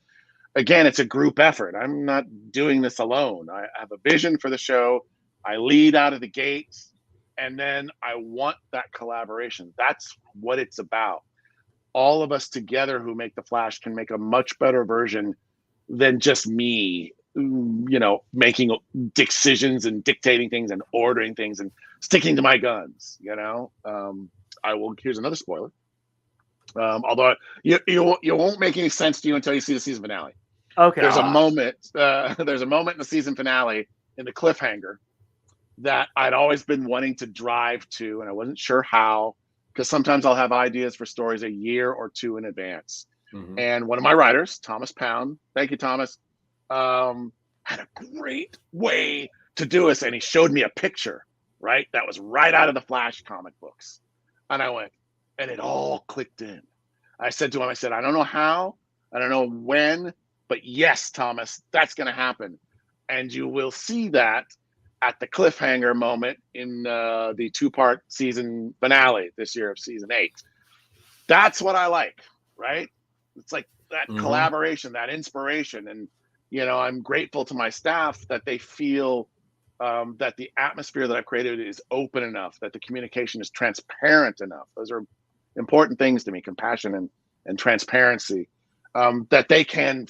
Again, it's a group effort. I'm not doing this alone. I have a vision for the show. I lead out of the gates, and then I want that collaboration. That's what it's about. All of us together who make the Flash can make a much better version than just me, you know, making decisions and dictating things and ordering things and sticking to my guns. You know, here's another spoiler. Although you won't make any sense to you until you see the season finale. Okay. There's a moment in the season finale, in the cliffhanger, that I'd always been wanting to drive to, and I wasn't sure how, because sometimes I'll have ideas for stories a year or two in advance. Mm-hmm. And one of my writers, Thomas Pound, thank you, Thomas, had a great way to do this. And he showed me a picture, right? That was right out of the Flash comic books. And I went, and it all clicked in. I said to him, I said, I don't know how, I don't know when, but yes, Thomas, that's going to happen. And you will see that at the cliffhanger moment in the 2-part season finale this year of season 8. That's what I like, right? It's like that collaboration, that inspiration. And, you know, I'm grateful to my staff that they feel that the atmosphere that I've created is open enough, that the communication is transparent enough. Those are important things to me, compassion and transparency, that they can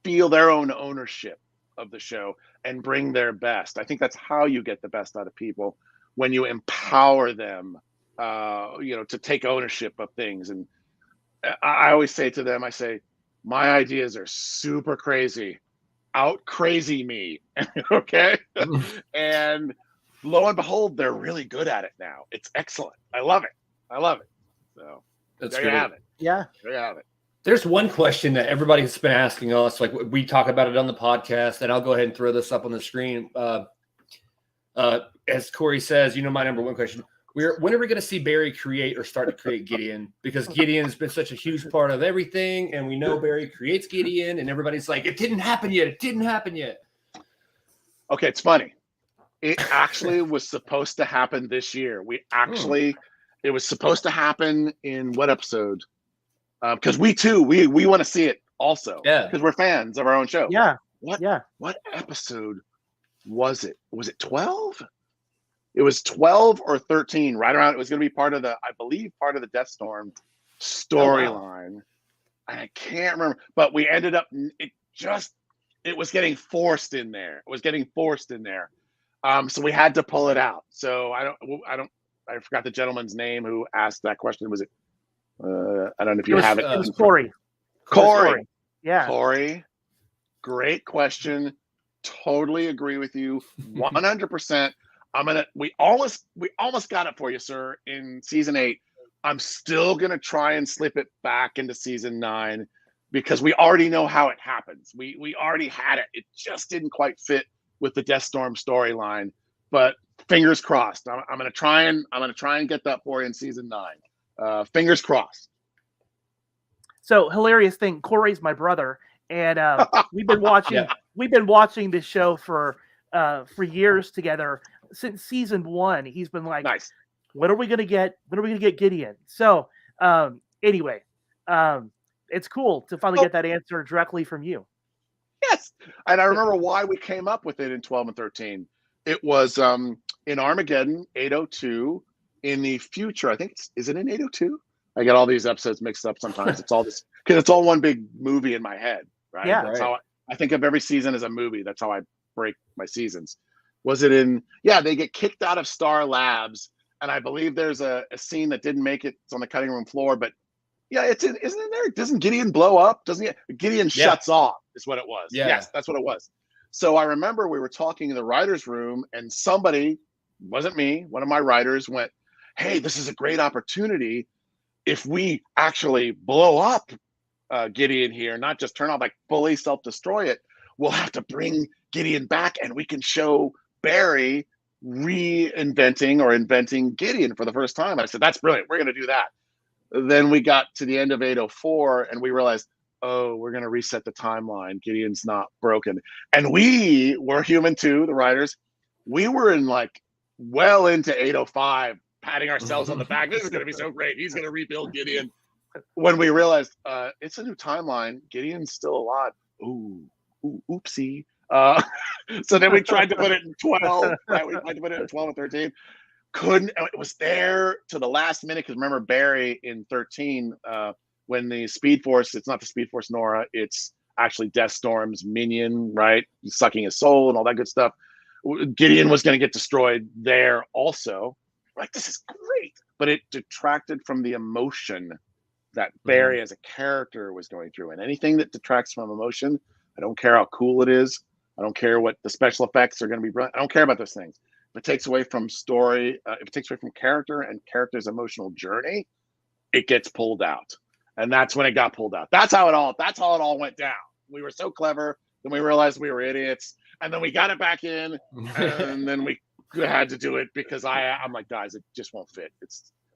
feel their own ownership of the show and bring their best. I think that's how you get the best out of people, when you empower them, you know, to take ownership of things. And I always say to them, I say, my ideas are super crazy, out crazy me. Okay. And lo and behold, they're really good at it now. It's excellent. I love it. So that's there great. you have it. Yeah. There you have it. There's one question that everybody's been asking us, like we talk about it on the podcast, and I'll go ahead and throw this up on the screen. As Corey says, you know, my number one question, when are we going to see Barry create or start to create Gideon? Because Gideon has been such a huge part of everything, and we know Barry creates Gideon, and everybody's like, it didn't happen yet. Okay, it's funny. It actually was supposed to happen this year. It was supposed to happen in what episode? Because we want to see it also. Yeah. Because we're fans of our own show. Yeah. What episode was it? Was it 12? It was 12 or 13, right around. It was going to be part of the, I believe, part of the Death Storm storyline. I can't remember, but we ended up, it was getting forced in there. So we had to pull it out. So I forgot the gentleman's name who asked that question. Was it, I don't know if you have it. It was Corey. Corey. Yeah. Corey. Great question. Totally agree with you. 100%. We almost got it for you, sir, in season 8. I'm still gonna try and slip it back into season 9 because we already know how it happens. We already had it. It just didn't quite fit with the Death Storm storyline. But fingers crossed. I'm gonna try and get that for you in season 9. Fingers crossed. So hilarious thing. Corey's my brother, and we've been watching this show for years together since season 1. He's been like, nice. When are we gonna get Gideon? So anyway, it's cool to finally get that answer directly from you. Yes, and I remember why we came up with it in 12 and 13. It was in Armageddon 802. In the future, I think is it in 802? I get all these episodes mixed up sometimes. It's all this because it's all one big movie in my head, right? Yeah, that's how I think of every season as a movie. That's how I break my seasons. Was it in? Yeah, they get kicked out of Star Labs. And I believe there's a scene that didn't make it. It's on the cutting room floor, but yeah, isn't it there? Doesn't Gideon blow up? Doesn't he? Gideon shuts off is what it was. Yeah. Yes, that's what it was. So I remember we were talking in the writer's room and somebody, wasn't me, one of my writers went, hey, this is a great opportunity. If we actually blow up Gideon here, not just turn off, like fully self-destroy it, we'll have to bring Gideon back and we can show Barry reinventing or inventing Gideon for the first time. I said, that's brilliant. We're going to do that. Then we got to the end of 804 and we realized, oh, we're going to reset the timeline. Gideon's not broken. And we were human too, the writers. We were in like well into 805, patting ourselves on the back. This is going to be so great. He's going to rebuild Gideon. When we realized it's a new timeline, Gideon's still alive. Ooh, oopsie. So then we tried to put it in 12. Right? We tried to put it in 12 and 13. Couldn't. It was there to the last minute because remember Barry in 13 when the Speed Force. It's not the Speed Force Nora. It's actually Death Storm's minion, right? He's sucking his soul and all that good stuff. Gideon was going to get destroyed there also. Like this is great, but it detracted from the emotion that Barry as a character was going through. And anything that detracts from emotion, I don't care how cool it is. I don't care what the special effects are going to be. I don't care about those things. If it takes away from story, if it takes away from character and character's emotional journey, it gets pulled out. And that's when it got pulled out. That's how it all went down. We were so clever. Then we realized we were idiots. And then we got it back in. And then we had to do it because I'm like, guys, it just won't fit.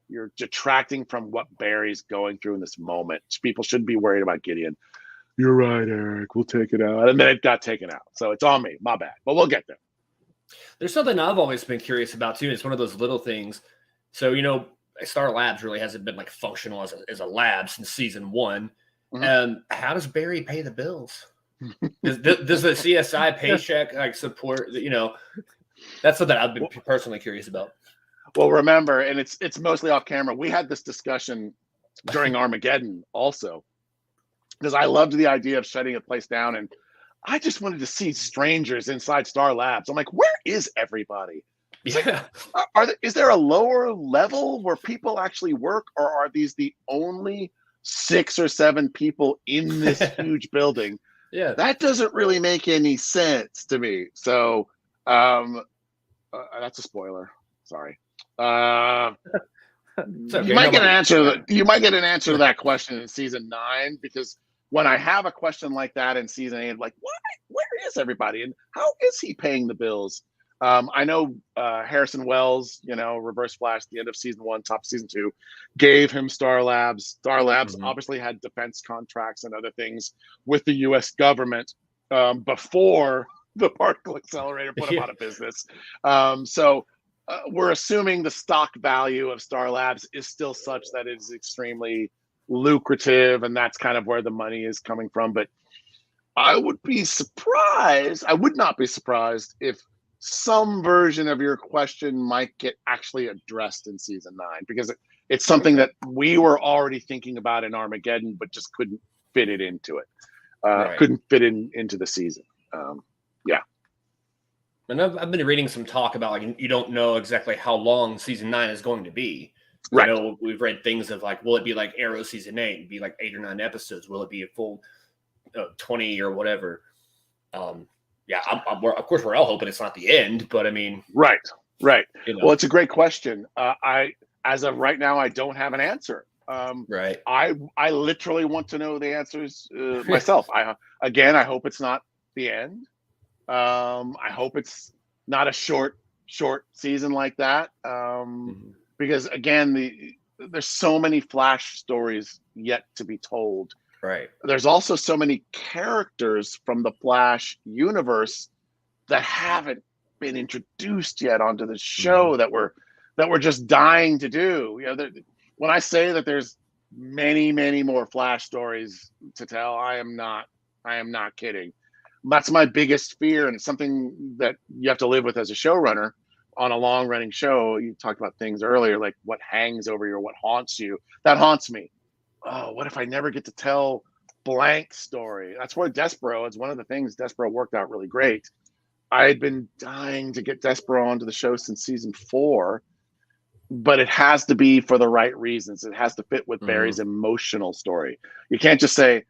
You're detracting from what Barry's going through in this moment. People shouldn't be worried about Gideon. You're right, Eric. We'll take it out. And then it got taken out. So it's on me. My bad. But we'll get there. There's something I've always been curious about, too. It's one of those little things. So, Star Labs really hasn't been, functional as a lab since season 1. Mm-hmm. How does Barry pay the bills? Does the CSI paycheck, support, that's something I've been personally curious about. Well, remember, and it's mostly off camera, we had this discussion during Armageddon also. Because I loved the idea of shutting a place down, and I just wanted to see strangers inside Star Labs. I'm like, where is everybody? Yeah. Is there a lower level where people actually work, or are these the only 6 or 7 people in this huge building? Yeah, that doesn't really make any sense to me. So that's a spoiler. Sorry. Okay, you might get an answer. You might get an answer to that question in season 9 because. When I have a question like that in season 8, I'm like, what? Where is everybody? And how is he paying the bills? I know Harrison Wells, Reverse Flash, the end of season 1, top of season 2, gave him Star Labs. Star Labs obviously had defense contracts and other things with the U.S. government before the particle accelerator put him out of business. So we're assuming the stock value of Star Labs is still such that it is extremely lucrative, and that's kind of where the money is coming from. But I would not be surprised if some version of your question might get actually addressed in season 9, because it's something that we were already thinking about in Armageddon, but just couldn't fit it into it. Couldn't fit into the season. Yeah. And I've been reading some talk about, like, you don't know exactly how long season 9 is going to be. Right. I know we've read things of, like, will it be like Arrow season 8 and be like 8 or 9 episodes? Will it be a full 20 or whatever? Yeah, of course, we're all hoping it's not the end, but I mean, right. You know. Well, it's a great question. As of right now, I don't have an answer. Right. I literally want to know the answers myself. I hope it's not the end. I hope it's not a short season like that. Because again, there's so many Flash stories yet to be told. Right. There's also so many characters from the Flash universe that haven't been introduced yet onto the show that we're just dying to do. You know, when I say that there's many more Flash stories to tell, I am not kidding. That's my biggest fear, and it's something that you have to live with as a showrunner on a long-running show. You talked about things earlier, like what hangs over you or what haunts you. That haunts me. Oh, what if I never get to tell blank story? That's where Despero is one of the things. Despero worked out really great. I had been dying to get Despero onto the show since season 4, but it has to be for the right reasons. It has to fit with Barry's emotional story. You can't just say,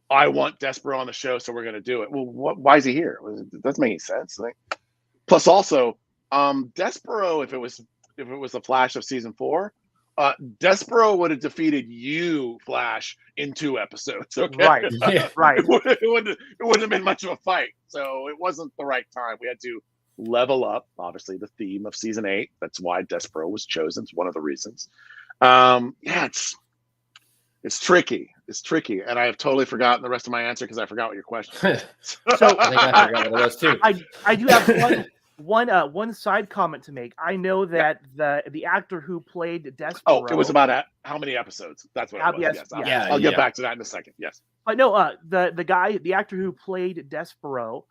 I want Despero on the show, so we're going to do it. Well, why is he here? It doesn't make any sense. Plus, also, Despero, if it was the Flash of season 4, Despero would have defeated you, Flash, in 2 episodes. Okay, right, right. It wouldn't have been much of a fight. So it wasn't the right time. We had to level up. Obviously, the theme of season 8. That's why Despero was chosen. It's one of the reasons. It's tricky. It's tricky, and I have totally forgotten the rest of my answer because I forgot what your question was. So I think I forgot what it was too. I do have one side comment to make. I know that the actor who played Despero. Oh, it was about how many episodes? That's what it was. Yes. I'll get back to that in a second. Yes. But no, the actor who played Despero,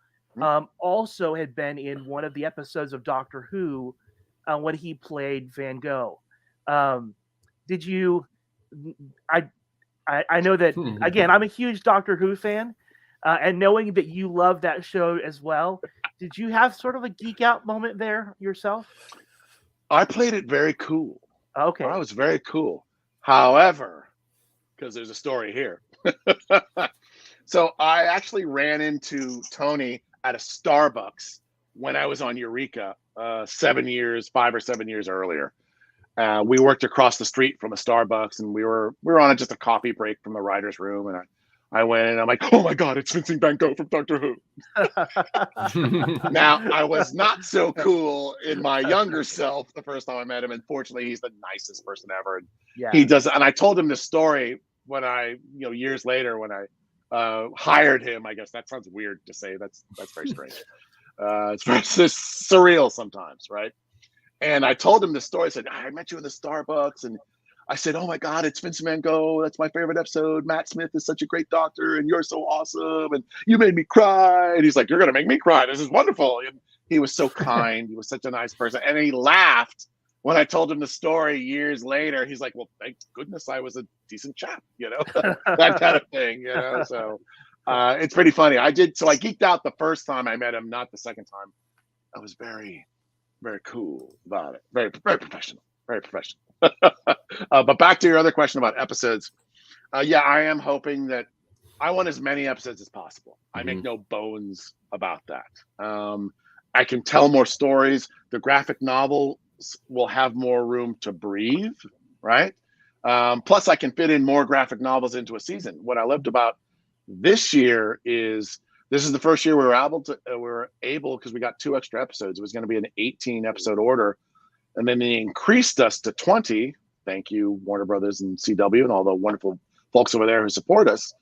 also had been in one of the episodes of Doctor Who, when he played Van Gogh. Did you? I know that, again, I'm a huge Doctor Who fan, and knowing that you love that show as well, did you have sort of a geek out moment there yourself? I played it very cool. Okay. I was very cool. However, because there's a story here. So I actually ran into Tony at a Starbucks when I was on Eureka 5 or 7 years earlier. We worked across the street from a Starbucks, and we were on just a coffee break from the writer's room. And I went and I'm like, oh my God, it's Vincent Van Gogh from Doctor Who. Now, I was not so cool in my younger self the first time I met him. And fortunately, he's the nicest person ever. And he does. And I told him this story when years later when I hired him. I guess that sounds weird to say. That's very strange. It's very surreal sometimes, right? And I told him the story. I said, I met you in the Starbucks. And I said, oh my God, it's Vincent Van Gogh. That's my favorite episode. Matt Smith is such a great doctor, and you're so awesome. And you made me cry. And he's like, you're going to make me cry. This is wonderful. And he was so kind. He was such a nice person. And he laughed when I told him the story years later. He's like, well, thank goodness I was a decent chap, that kind of thing, So it's pretty funny. So I geeked out the first time I met him, not the second time. I was very, very cool about it. Very, very professional. Very professional. But back to your other question about episodes. Yeah, I am hoping that I want as many episodes as possible. I make no bones about that. I can tell more stories. The graphic novels will have more room to breathe, right? Plus, I can fit in more graphic novels into a season. What I loved about this year is this is the first year we were able because we got 2 extra episodes. It was going to be an 18 episode order, and then they increased us to 20. Thank you, Warner Brothers and CW and all the wonderful folks over there who support us.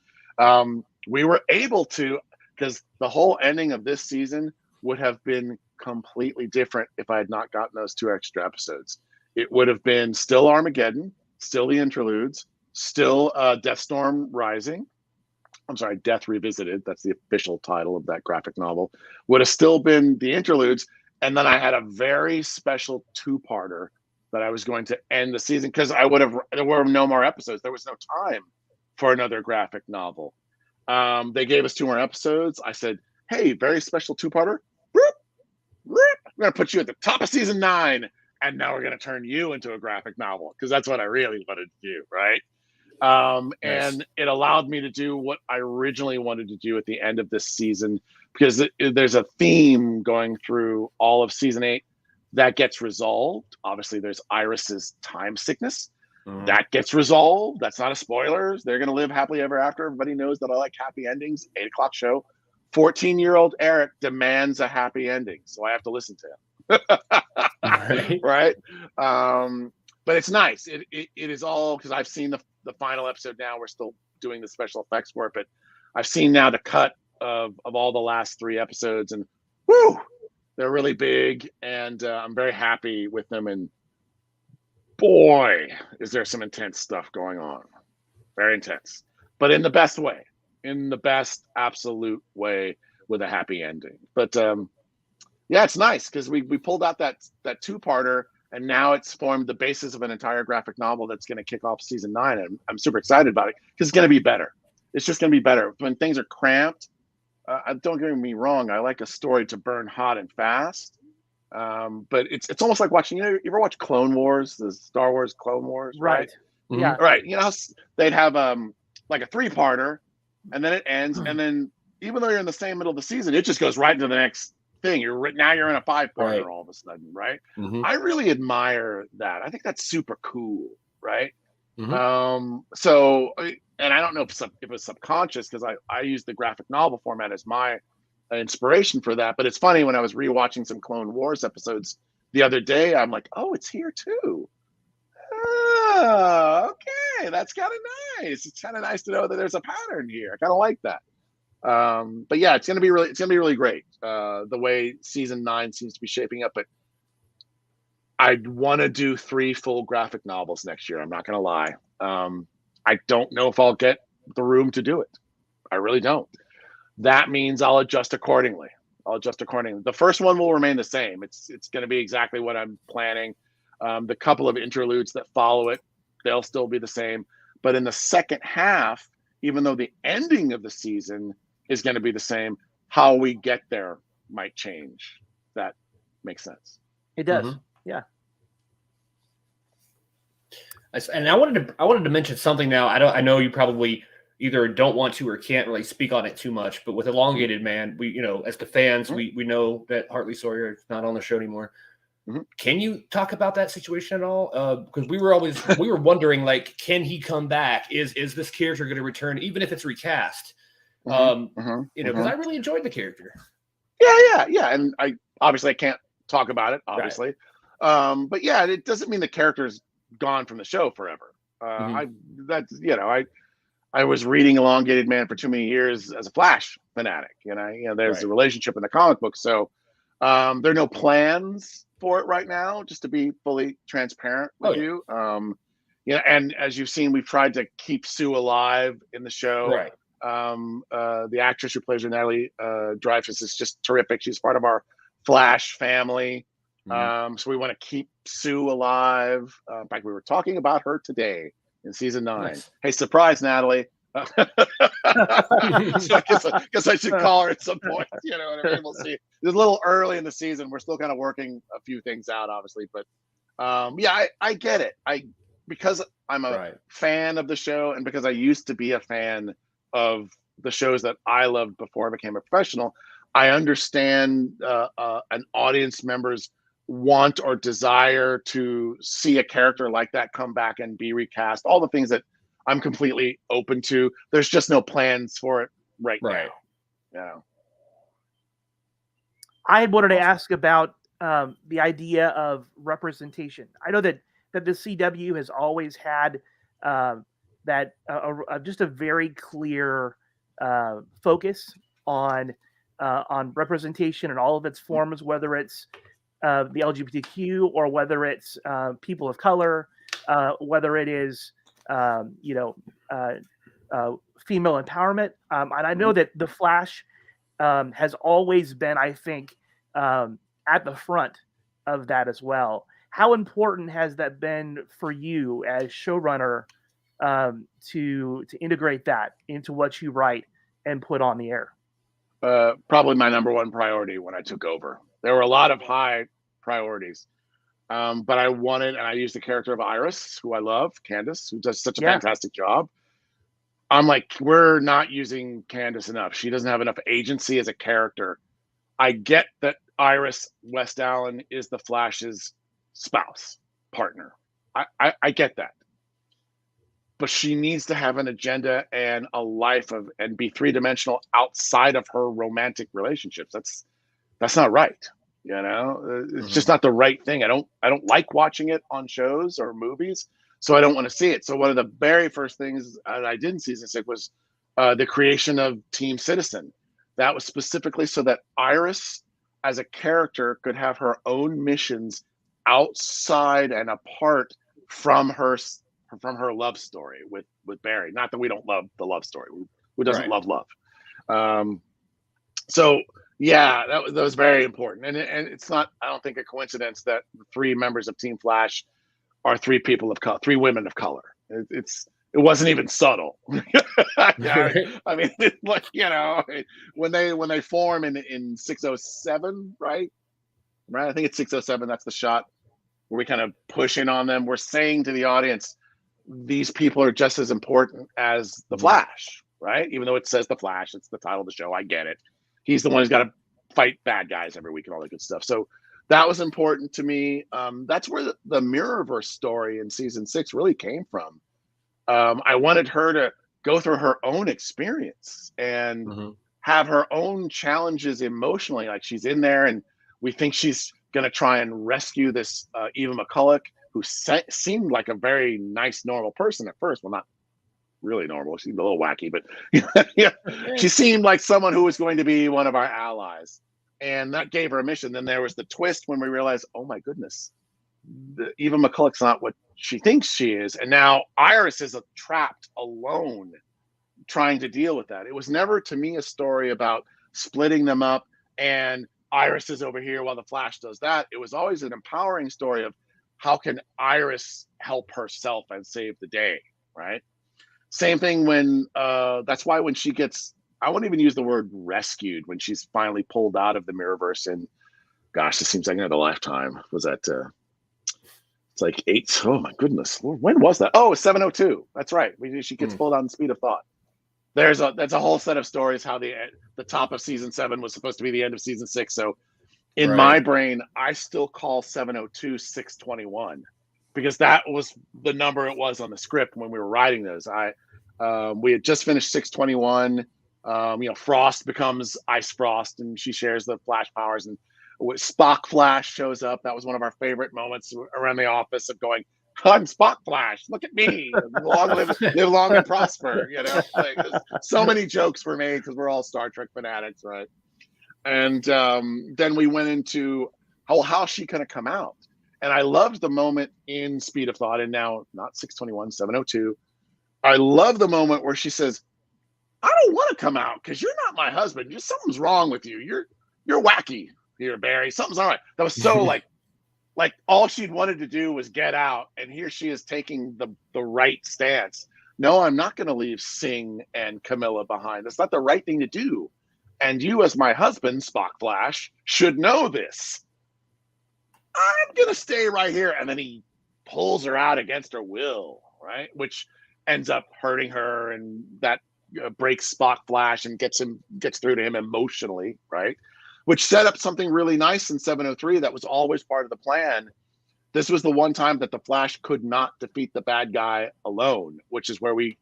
We were able to, because the whole ending of this season would have been completely different if I had not gotten those 2 extra episodes. It would have been still Armageddon, still the interludes, still Deathstorm Rising. I'm sorry, Death Revisited. That's the official title of that graphic novel. Would have still been the interludes. And then I had a very special two-parter that I was going to end the season because there were no more episodes. There was no time for another graphic novel. They gave us 2 more episodes. I said, hey, very special two-parter. We're going to put you at the top of season 9. And now we're going to turn you into a graphic novel because that's what I really wanted to do, right? Nice. And it allowed me to do what I originally wanted to do at the end of this season because there's a theme going through all of season 8 that gets resolved. Obviously, there's Iris's time sickness. Mm-hmm. That gets resolved. That's not a spoiler. They're going to live happily ever after. Everybody knows that I like happy endings. 8:00 show. 14-year-old Eric demands a happy ending, so I have to listen to him. Right. But it's nice. It is all because I've seen the final episode now. We're still doing the special effects for it, but I've seen now the cut of all the last 3 episodes, and whoo, they're really big, and I'm very happy with them. And boy, is there some intense stuff going on. Very intense, but in the best way, in the best absolute way with a happy ending. But yeah, it's nice because we pulled out that 2-parter, and now it's formed the basis of an entire graphic novel that's going to kick off season 9. And I'm super excited about it because it's going to be better. It's just going to be better. When things are cramped, don't get me wrong, I like a story to burn hot and fast. But it's almost like watching, you ever watch Clone Wars, the Star Wars Clone Wars? Right. Mm-hmm. Yeah. Right. They'd have like a 3-parter, and then it ends. And then even though you're in the same middle of the season, it just goes right into the next thing. You're in a 5-parter all of a sudden, right? Mm-hmm. I really admire that. I think that's super cool, right? Mm-hmm. So, and I don't know if it was subconscious because I use the graphic novel format as my inspiration for that. But it's funny, when I was rewatching some Clone Wars episodes the other day, I'm like, oh, it's here too. Oh, okay, that's kind of nice. It's kind of nice to know that there's a pattern here. I kind of like that. But yeah, it's gonna be really great. The way season 9 seems to be shaping up, but I want to do 3 full graphic novels next year. I'm not gonna lie. I don't know if I'll get the room to do it. I really don't. That means I'll adjust accordingly. The first one will remain the same. It's going to be exactly what I'm planning. The couple of interludes that follow it, they'll still be the same. But in the second half, even though the ending of the season is going to be the same, how we get there might change. That makes sense. It does. Mm-hmm. Yeah. And I wanted to mention something now. I know you probably either don't want to or can't really speak on it too much, but with Elongated Man, we, as the fans, mm-hmm. we know that Hartley Sawyer is not on the show anymore. Mm-hmm. Can you talk about that situation at all? Because we were wondering, like, can he come back? Is this character going to return, even if it's recast? Because I really enjoyed the character. Yeah. And I can't talk about it, obviously. Right. But yeah, it doesn't mean the character's gone from the show forever. I was reading Elongated Man for too many years as a Flash fanatic. There's a relationship in the comic book. So there are no plans for it right now, just to be fully transparent with you. And as you've seen, we've tried to keep Sue alive in the show. Right. The actress who plays her, Natalie Dreyfus, is just terrific. She's part of our Flash family. Mm-hmm. So we want to keep Sue alive. In fact, we were talking about her today in season 9. Nice. Hey, surprise, Natalie. So I guess I should call her at some point. We'll see. It's a little early in the season. We're still kind of working a few things out, obviously. But I get it. Because I'm a fan of the show, and because I used to be a fan of the shows that I loved before I became a professional, I understand an audience member's want or desire to see a character like that come back and be recast. All the things that I'm completely open to. There's just no plans for it right now. Yeah. I had wanted to ask about the idea of representation. I know that the CW has always had just a very clear focus on representation in all of its forms, whether it's the LGBTQ or whether it's people of color, whether it is female empowerment. And I know that the Flash has always been, I think, at the front of that as well. How important has that been for you as showrunner to integrate that into what you write and put on the air? Probably my number one priority when I took over. There were a lot of high priorities, but I wanted, and I used the character of Iris, who I love, Candace, who does such a fantastic job. I'm like, we're not using Candace enough. She doesn't have enough agency as a character. I get that Iris West Allen is the Flash's spouse, partner. I get that. But she needs to have an agenda and a life and be three-dimensional outside of her romantic relationships. That's not right. It's just not the right thing. I don't like watching it on shows or movies, so I don't want to see it. So one of the very first things I did in season 6 was the creation of Team Citizen. That was specifically so that Iris, as a character, could have her own missions outside and apart from her love story with Barry. Not that we don't love the love story. Who doesn't love love? So yeah, that was very important. And it's not, I don't think, a coincidence that the 3 members of Team Flash are 3 people of color, 3 women of color. It wasn't even subtle. I mean, like, when they form in 607, right? I think it's 607. That's the shot where we kind of push in on them. We're saying to the audience, these people are just as important as the Flash, right? Even though it says the Flash, it's the title of the show. I get it. He's the one who's got to fight bad guys every week and all that good stuff. So that was important to me. That's where the Mirrorverse story in season 6 really came from. I wanted her to go through her own experience and have her own challenges emotionally. Like, she's in there and we think she's going to try and rescue this Eva McCulloch, who seemed like a very nice, normal person at first. Well, not really normal. She seemed a little wacky, but she seemed like someone who was going to be one of our allies. And that gave her a mission. Then there was the twist when we realized, oh my goodness, Eva McCulloch's not what she thinks she is. And now Iris is trapped alone trying to deal with that. It was never, to me, a story about splitting them up and Iris is over here while the Flash does that. It was always an empowering story of how can Iris help herself and save the day, right? Same thing when, that's why when she gets, I won't even use the word rescued, when she's finally pulled out of the Mirrorverse, and gosh, it seems like another lifetime. Was that, it's like 8, oh my goodness, when was that? Oh, 702, that's right. She gets pulled out in Speed of Thought. That's a whole set of stories how the top of season 7 was supposed to be the end of season 6. So in my brain, I still call 702 621 because that was the number it was on the script when we were writing those. We had just finished 621. Frost becomes Ice Frost and she shares the Flash powers, and Spock Flash shows up. That was one of our favorite moments around the office of going, I'm Spock Flash. Look at me. Live long and prosper. Like, so many jokes were made because we're all Star Trek fanatics, right? And then we went into how's she going to come out? And I loved the moment in Speed of Thought, and now not 621, 702. I love the moment where she says, I don't want to come out because you're not my husband. Something's wrong with you. You're wacky here, Barry. Something's all right. That was so like all she'd wanted to do was get out, and here she is taking the right stance. No, I'm not going to leave Singh and Camilla behind. That's not the right thing to do. And you, as my husband, Spock Flash, should know this. I'm going to stay right here. And then he pulls her out against her will, right? Which ends up hurting her, and that breaks Spock Flash and gets through to him emotionally, right? Which set up something really nice in 703 that was always part of the plan. This was the one time that the Flash could not defeat the bad guy alone, which is where we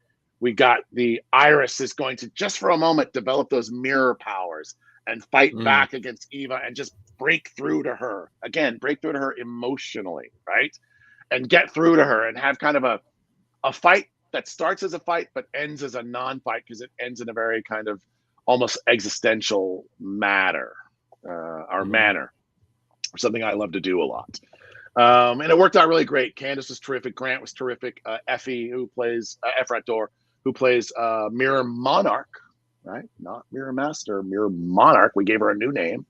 got the Iris is going to, just for a moment, develop those mirror powers and fight back against Eva and just break through to her. Again, break through to her emotionally, right? And get through to her and have kind of a fight that starts as a fight but ends as a non-fight because it ends in a very kind of almost existential manner, or something I love to do a lot. And it worked out really great. Candace was terrific. Grant was terrific. Effie, who plays Efrat Door, who plays Mirror Monarch, right? Not Mirror Master, Mirror Monarch. We gave her a new name.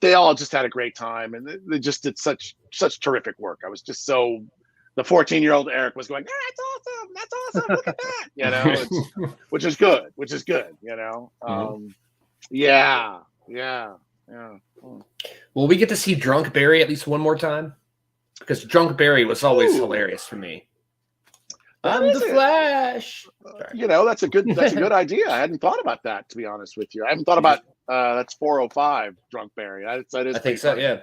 They all just had a great time, and they just did such terrific work. I was just so. The 14-year-old Eric was going, "That's awesome! That's awesome! Look at that!" You know, which is good. You know, yeah. Will we get to see Drunk Barry at least one more time? Because Drunk Barry was always hilarious for me. I'm the Flash. You know, that's a good idea. I hadn't thought about that, to be honest with you. I haven't thought about that's 405 Drunk Barry. I think so. Funny. Yeah.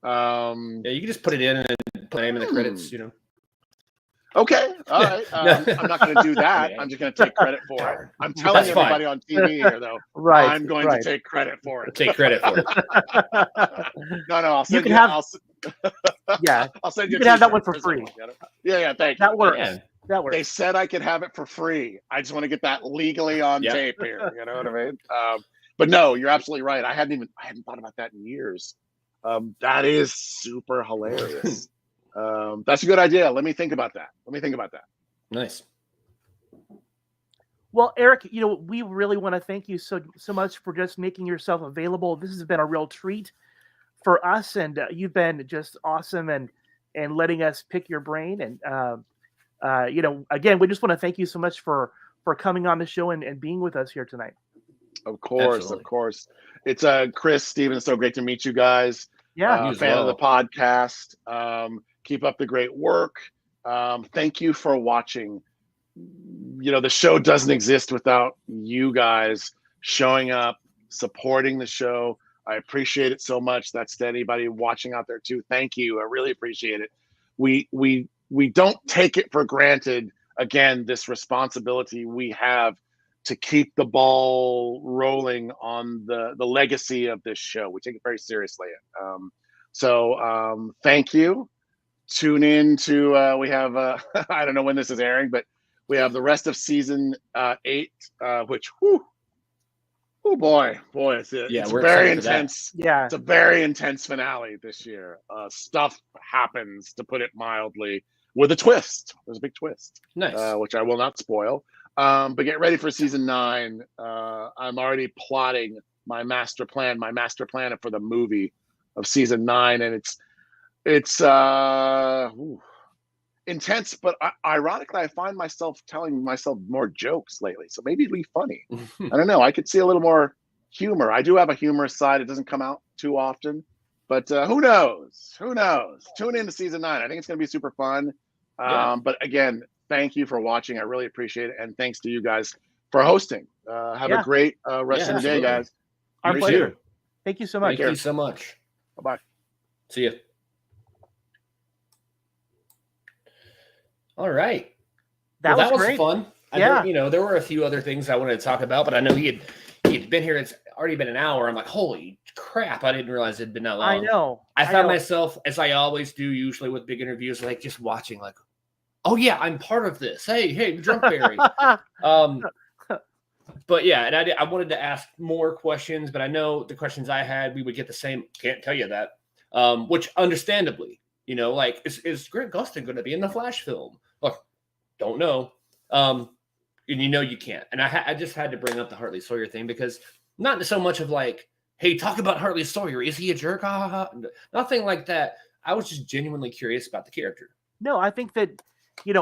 Yeah, you can just put it in and put the name in the credits. You know. Okay, all right. I'm not going to do that. I'm just going to take credit for it. I'm telling everybody on TV here, though. Right. I'm going to take credit for it. Take credit for it. No, I'll send you. I'll send you. You can have that one for free. Yeah. Thank you. That works. Yeah. That works. They said I could have it for free. I just want to get that legally on tape here. You know what I mean? But no, you're absolutely right. I hadn't thought about that in years. That is super hilarious. That's a good idea. Let me think about that. Nice. Well, Eric, you know, we really want to thank you so much for just making yourself available. This has been a real treat for us, and you've been just awesome and letting us pick your brain. And you know, again, we just want to thank you so much for coming on the show and being with us here tonight. Of course. It's Chris, Steven, it's so great to meet you guys. Yeah, fan of the podcast. Keep up the great work. Thank you for watching. You know, the show doesn't exist without you guys showing up, supporting the show. I appreciate it so much. That's to anybody watching out there too. Thank you. I really appreciate it. We don't take it for granted. Again, this responsibility we have to keep the ball rolling on the legacy of this show. We take it very seriously. So thank you. Tune in to we have I don't know when this is airing, but we have the rest of season 8, which oh boy, it's very intense. Yeah, it's a very intense finale this year. Stuff happens, to put it mildly, with a twist. There's a big twist, nice, which I will not spoil. But get ready for season 9. I'm already plotting my master plan for the movie of season 9, and it's intense, but ironically, I find myself telling myself more jokes lately. So maybe it'll be funny. I don't know. I could see a little more humor. I do have a humorous side. It doesn't come out too often, but who knows? Tune in to season 9. I think it's going to be super fun. But again, thank you for watching. I really appreciate it. And thanks to you guys for hosting. Have a great rest of the day, guys. Our pleasure. Thank you so much. Thank you so much. Bye-bye. See you. All right. That was great. Fun. I know, there were a few other things I wanted to talk about, but I know he had been here. It's already been an hour. I'm like, holy crap. I didn't realize it'd been that long. I know. I found myself, as I always do, usually with big interviews, like just watching, like, oh yeah, I'm part of this. Hey, Drunk Barry. But yeah, and I wanted to ask more questions, but I know the questions I had, we would get the same. Can't tell you that. Which understandably, like, is Grant Gustin going to be in the Flash film? Look, don't know. And you can't. And I just had to bring up the Hartley Sawyer thing, because not so much of like, hey, talk about Hartley Sawyer. Is he a jerk? Nothing like that. I was just genuinely curious about the character. No, I think that,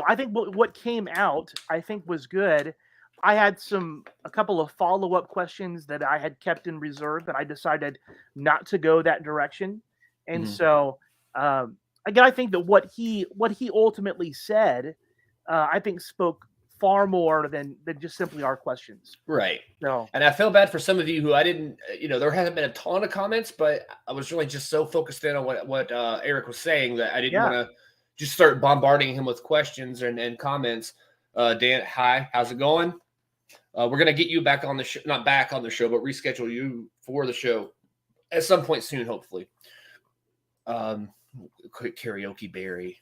I think what came out, I think was good. I had a couple of follow-up questions that I had kept in reserve, and I decided not to go that direction. And so, again, I think that what he ultimately said, I think spoke far more than just simply our questions. Right. No. And I feel bad for some of you who I didn't, there hasn't been a ton of comments, but I was really just so focused in on what Eric was saying that I didn't want to just start bombarding him with questions and comments. Dan, hi, how's it going? We're going to get you back on the show, not back on the show, but reschedule you for the show at some point soon, hopefully. Quick karaoke Barry.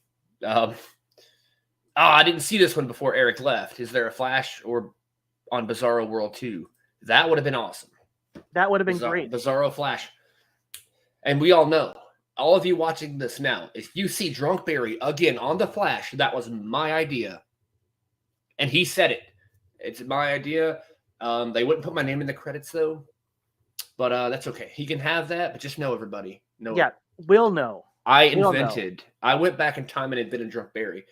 I didn't see this one before Eric left. Is there a Flash or on Bizarro World 2? That would have been awesome. That would have been great. Bizarro Flash. And we all know all of you watching this now, if you see Drunk Barry again on The Flash, that was my idea. And he said it. It's my idea. They wouldn't put my name in the credits, though. But that's okay. He can have that, but just know, everybody. No. Yeah, we'll know. I went back in time and invented Drunk Barry.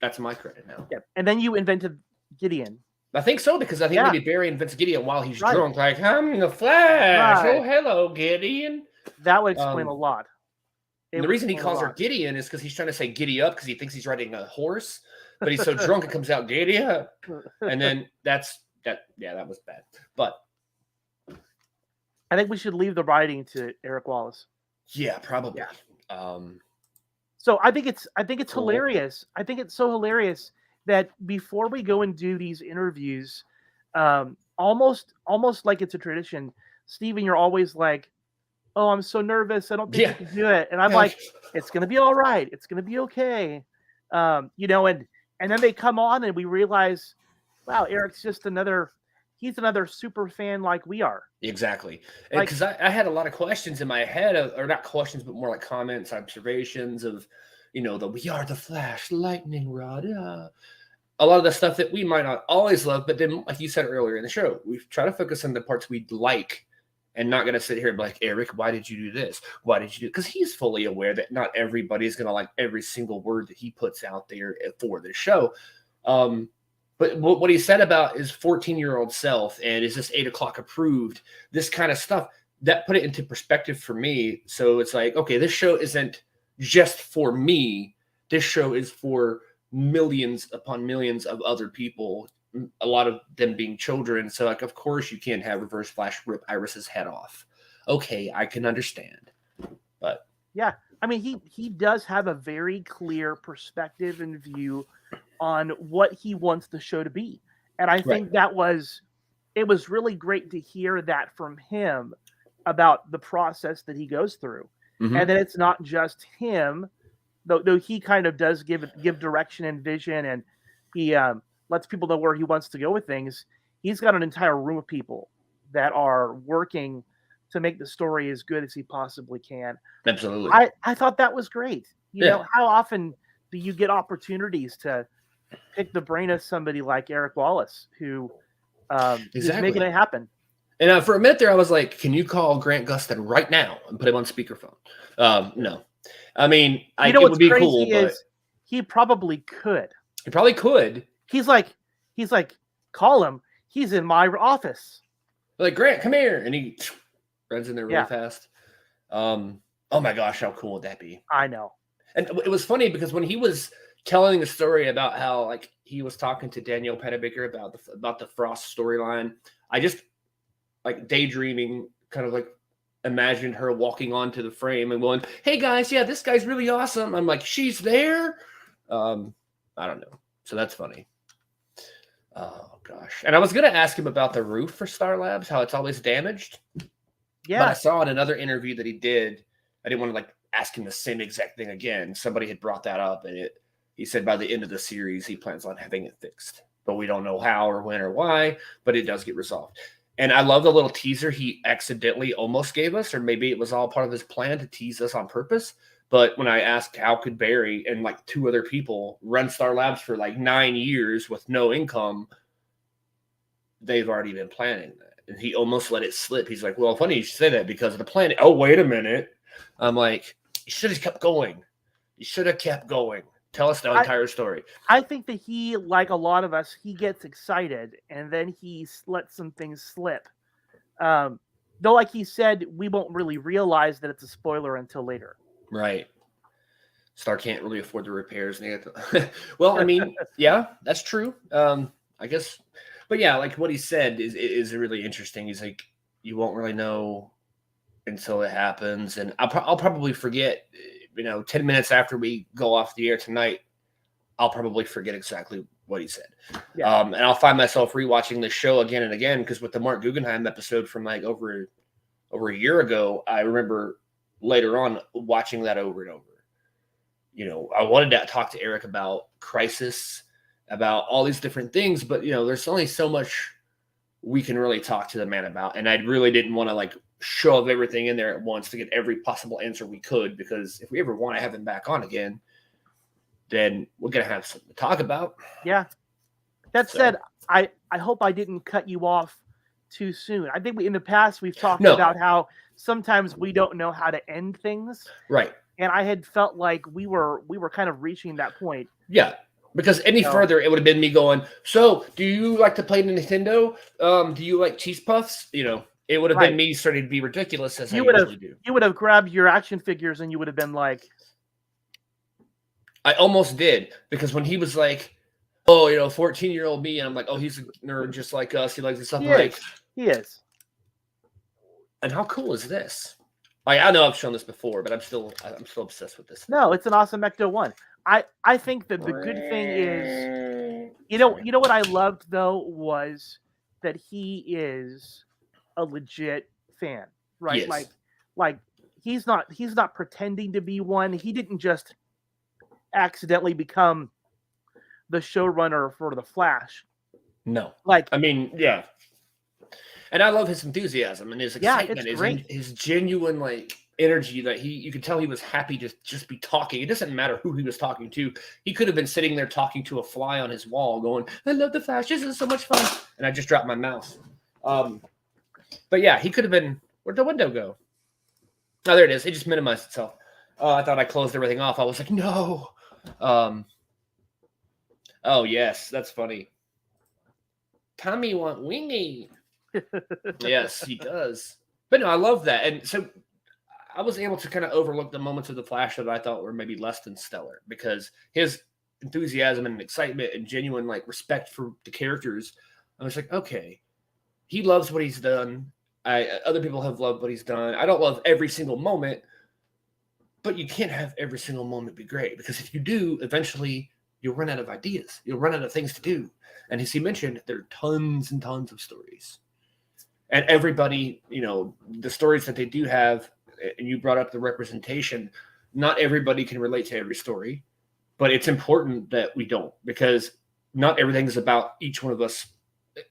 That's my credit now. Yeah, and then you invented Gideon. I think so, because I think maybe Barry invents Gideon while he's drunk. Like, I'm the Flash. Right. Oh, hello, Gideon. That would explain a lot. And the reason he calls her Gideon is because he's trying to say giddy up because he thinks he's riding a horse, but he's so drunk it comes out giddy up. And then that was bad. But I think we should leave the writing to Eric Wallace. Yeah, probably. Yeah. So I think it's hilarious. I think it's so hilarious that before we go and do these interviews, almost like it's a tradition, Steven, you're always like, oh, I'm so nervous. I don't think I can do it. And I'm like, it's going to be all right. It's going to be okay. And then they come on and we realize, wow, Eric's just he's another super fan like we are. Exactly. Because I had a lot of questions in my head, or not questions, but more like comments, observations of, the we are the Flash, lightning rod. A lot of the stuff that we might not always love, but then, like you said earlier in the show, we try to focus on the parts we like and not going to sit here and be like, Eric, why did you do this? Why did you do it? Because he's fully aware that not everybody's going to like every single word that he puts out there for the show. But what he said about his 14-year-old self and is this 8 o'clock approved, this kind of stuff, that put it into perspective for me. So it's like, okay, this show isn't just for me. This show is for millions upon millions of other people, a lot of them being children. So, like, of course you can't have Reverse Flash rip Iris's head off. Okay, I can understand. But yeah, I mean, he does have a very clear perspective and view on what he wants the show to be. And I think it was really great to hear that from him about the process that he goes through. Mm-hmm. And that it's not just him, though he kind of does give direction and vision, and he lets people know where he wants to go with things. He's got an entire room of people that are working to make the story as good as he possibly can. Absolutely. I thought that was great. You know, how often do you get opportunities to pick the brain of somebody like Eric Wallace, who is making it happen? And for a minute there, I was like, can you call Grant Gustin right now and put him on speakerphone? No. I mean, it would be cool, but he probably could. He probably could. He's like, call him. He's in my office. Like, Grant, come here. And he runs in there really fast. Oh my gosh, how cool would that be? I know. And it was funny because when he was telling the story about how, like, he was talking to Danielle Pennebaker about the Frost storyline, I just, like, daydreaming, kind of like imagined her walking onto the frame and going, hey guys, this guy's really awesome. I'm like, she's there. I don't know. So that's funny. Oh gosh. And I was going to ask him about the roof for Star Labs, how it's always damaged. Yeah. But I saw in another interview that he did, I didn't want to like ask him the same exact thing again. Somebody had brought that up, and he said by the end of the series, he plans on having it fixed, but we don't know how or when or why, but it does get resolved. And I love the little teaser he accidentally almost gave us, or maybe it was all part of his plan to tease us on purpose. But when I asked how could Barry and like 2 other people run Star Labs for like 9 years with no income, they've already been planning that. And he almost let it slip. He's like, well, funny you should say that because of the plan. Oh, wait a minute. I'm like, you should have kept going. You should have kept going. Tell us the entire story. I think that he, like a lot of us, he gets excited and then he lets some things slip. Though, like he said, we won't really realize that it's a spoiler until later. Right. Star can't really afford the repairs. Well, I mean, yeah, that's true. I guess. But yeah, like what he said is really interesting. He's like, you won't really know until it happens. And I'll probably forget, 10 minutes after we go off the air tonight, I'll probably forget exactly what he said. Yeah. And I'll find myself rewatching the show again and again, because with the Mark Guggenheim episode from like over a year ago, I remember later on watching that over and over. I wanted to talk to Eric about Crisis, about all these different things, but there's only so much we can really talk to the man about. And I really didn't want to like shove everything in there at once to get every possible answer we could, because if we ever want to have him back on again, then we're going to have something to talk about. Yeah. That said, I hope I didn't cut you off too soon. I think in the past we've talked about how sometimes we don't know how to end things. Right. And I had felt like we were kind of reaching that point. Yeah. Because any further, it would have been me going, so do you like to play Nintendo? Do you like cheese puffs? You know, it would have been me starting to be ridiculous as I usually do. You would have grabbed your action figures and you would have been like... I almost did. Because when he was like, oh, 14-year-old me, and I'm like, oh, he's a nerd just like us. He likes stuff like... He is. And how cool is this? I know I've shown this before, but I'm still obsessed with this. No, it's an awesome Ecto 1. I think that the good thing is, you know what I loved though was that he is a legit fan, right? Yes. Like he's not pretending to be one. He didn't just accidentally become the showrunner for the Flash. No, yeah. And I love his enthusiasm and his excitement, his genuine energy that you could tell he was happy to just be talking. It doesn't matter who he was talking to. He could have been sitting there talking to a fly on his wall going, I love the Flash. This is so much fun. And I just dropped my mouse. But yeah, he could have been, where'd the window go? Oh, there it is. It just minimized itself. I thought I closed everything off. I was like, no. Oh, yes. That's funny. Tommy want wingy. Yes, he does. But no, I love that. And so I was able to kind of overlook the moments of the Flash that I thought were maybe less than stellar, because his enthusiasm and excitement and genuine respect for the characters, I was like, okay, he loves what he's done. Other people have loved what he's done. I don't love every single moment, but you can't have every single moment be great, because if you do, eventually you'll run out of ideas. You'll run out of things to do. And as he mentioned, there are tons and tons of stories. And everybody, the stories that they do have, and you brought up the representation, not everybody can relate to every story, but it's important that we don't, because not everything is about each one of us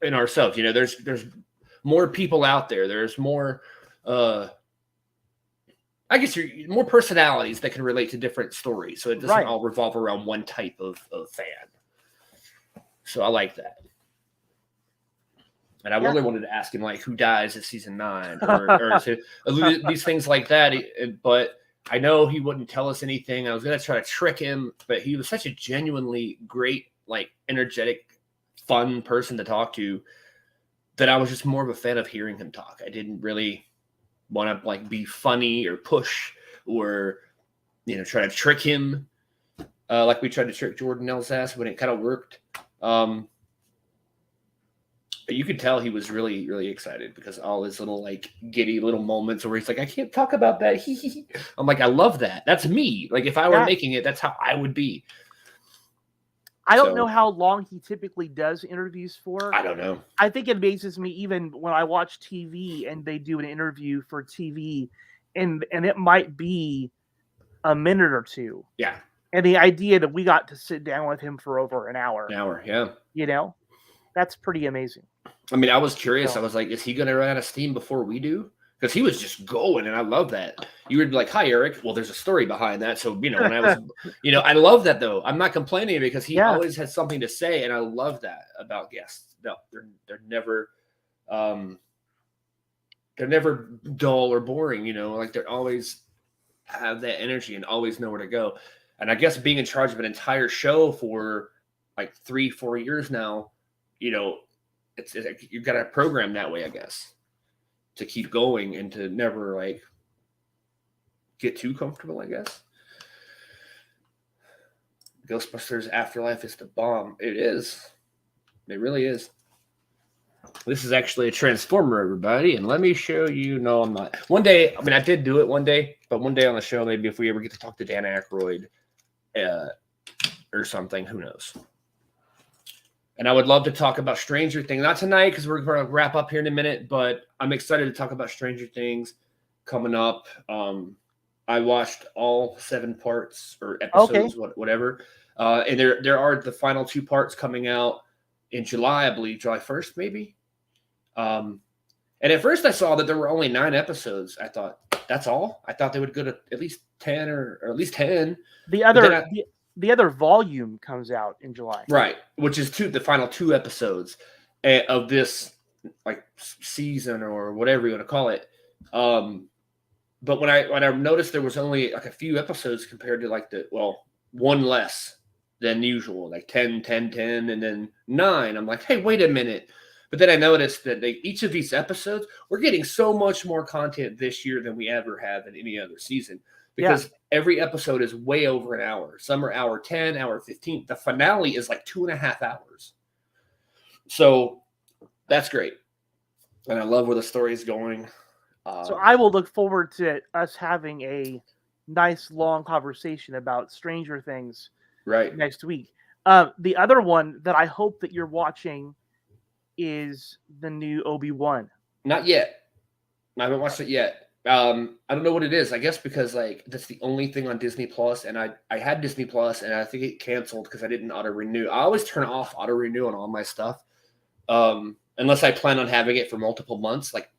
in ourselves. There's more people out there. There's more, I guess, more personalities that can relate to different stories. So it doesn't all revolve around one type of fan. So I like that. And I really wanted to ask him who dies in season 9 or these things like that. But I know he wouldn't tell us anything. I was going to try to trick him, but he was such a genuinely great, energetic, fun person to talk to that I was just more of a fan of hearing him talk. I didn't really want to be funny or push or, try to trick him like we tried to trick Jordan L's ass when it kind of worked. But you could tell he was really, really excited, because all his little giddy little moments where he's like, I can't talk about that. I'm like, I love that. That's me. If I were making it, that's how I would be. I don't know how long he typically does interviews for. I don't know. I think it amazes me even when I watch TV and they do an interview for TV and it might be a minute or two. Yeah. And the idea that we got to sit down with him for over an hour. Yeah. That's pretty amazing. I mean, I was curious. I was like, is he going to run out of steam before we do? Because he was just going, and I love that. You would be like, hi, Eric. Well, there's a story behind that. So, when I was, I love that, though. I'm not complaining, because he always has something to say, and I love that about guests. No, they're never dull or boring, they're always have that energy and always know where to go. And I guess being in charge of an entire show for 3-4 years now, it's you've got to program that way, I guess, to keep going and to never get too comfortable, I guess. Ghostbusters Afterlife is the bomb. It is. It really is. This is actually a Transformer, everybody, and let me show you. No, I'm not. One day, I did do it one day, but one day on the show, maybe if we ever get to talk to Dan Aykroyd or something, who knows. And I would love to talk about Stranger Things. Not tonight, because we're going to wrap up here in a minute, but I'm excited to talk about Stranger Things coming up. I watched all 7 parts or episodes, whatever. And there are the final 2 parts coming out in July, I believe, July 1st, maybe. And at first I saw that there were only 9 episodes. I thought, that's all? I thought they would go to at least 10 or at least 10. The other volume comes out in July. Right, which is the final 2 episodes of this like season or whatever you want to call it. But when I noticed there was only like a few episodes compared to like one less than usual, like 10, 10, 10, and then 9. I'm like, hey, wait a minute. But then I noticed that each of these episodes, we're getting so much more content this year than we ever have in any other season. Because every episode is way over an hour. Some are hour 10, hour 15. The finale is like 2.5 hours. So that's great. And I love where the story is going. So I will look forward to us having a nice long conversation about Stranger Things next week. The other one that I hope that you're watching is the new Obi-Wan. Not yet. I haven't watched it yet. I don't know what it is. I guess because like that's the only thing on Disney Plus, and I had Disney Plus, and I think it canceled because I didn't auto renew. I always turn off auto renew on all my stuff, unless I plan on having it for multiple months, like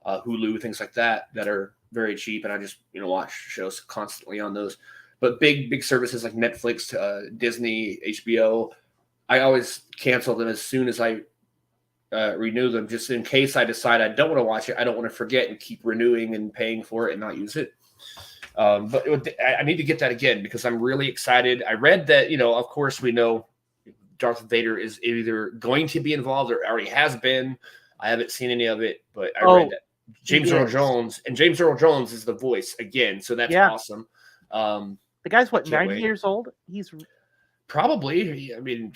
Hulu, things like that are very cheap, and I just watch shows constantly on those. But big services like Netflix, Disney, HBO, I always cancel them as soon as I renew them, just in case I decide I don't want to watch it. I don't want to forget and keep renewing and paying for it and not use it. But I need to get that again because I'm really excited. I read that, of course, we know Darth Vader is either going to be involved or already has been. I haven't seen any of it, but I read that James Earl Jones is the voice again. So that's awesome. The guy's 90 years old? He's probably, I mean,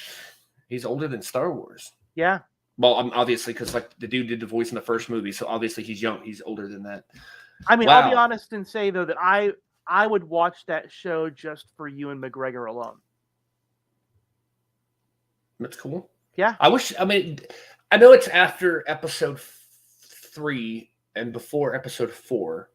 he's older than Star Wars. Yeah. Well, obviously, because like the dude did the voice in the first movie, so obviously he's young. He's older than that. I mean, I'll be honest and say though that I would watch that show just for Ewan McGregor alone. That's cool. Yeah. I know it's after episode 3 and before episode 4,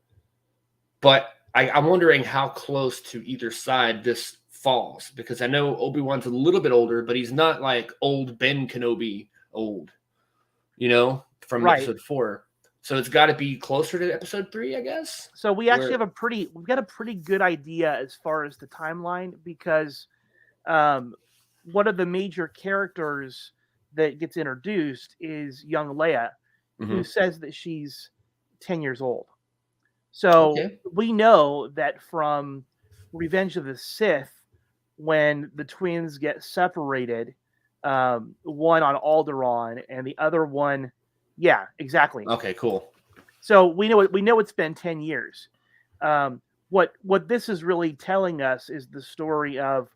but I'm wondering how close to either side this falls, because I know Obi-Wan's a little bit older, but he's not like old Ben Kenobi old, from episode 4. So it's got to be closer to episode 3, I guess. So we actually we've got a pretty good idea as far as the timeline, because one of the major characters that gets introduced is young Leia, who says that she's 10 years old. So we know that from Revenge of the Sith, when the twins get separated, one on Alderaan and the other one, yeah, exactly. Okay, cool. So we know it's been 10 years. What this is really telling us is the story of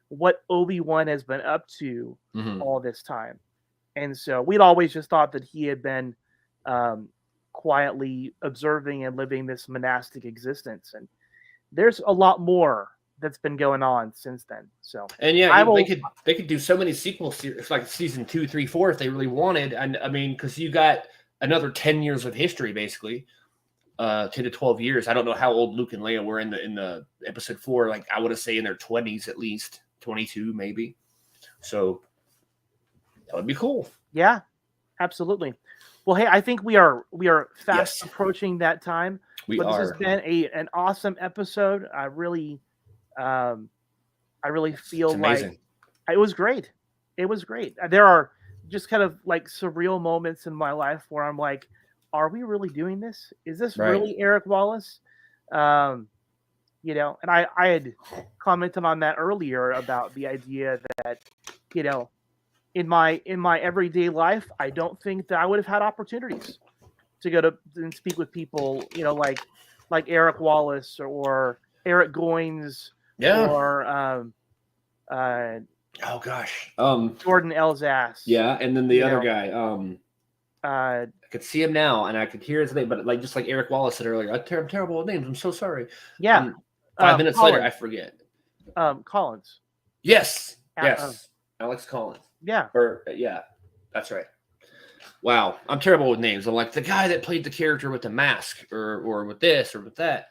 what Obi-Wan has been up to all this time. And so we'd always just thought that he had been quietly observing and living this monastic existence. And there's a lot more that's been going on since then. So, and they could do so many sequels, like season 2, 3, 4 if they really wanted. And I mean, because you got another 10 years of history, basically, 10 to 12 years. I don't know how old Luke and Leia were in the episode 4. Like I would say in their 20s at least, 22 maybe. So that would be cool. Yeah, absolutely. Well, hey, I think we are fast approaching that time. This has been an awesome episode. I really feel like it was great. It was great. There are just kind of like surreal moments in my life where I'm like, are we really doing this? Is this really Eric Wallace? And I had commented on that earlier about the idea that, in my everyday life, I don't think that I would have had opportunities to go to and speak with people, like Eric Wallace or Eric Goins, or Jordan Elsass. Yeah, and then the other guy. I could see him now, and I could hear his name, but just like Eric Wallace said earlier, I'm terrible with names. I'm so sorry. Yeah. 5 minutes later, I forget. Collins. Yes. Alex Collins. Yeah. That's right. Wow, I'm terrible with names. I'm like the guy that played the character with the mask, or with this, or with that.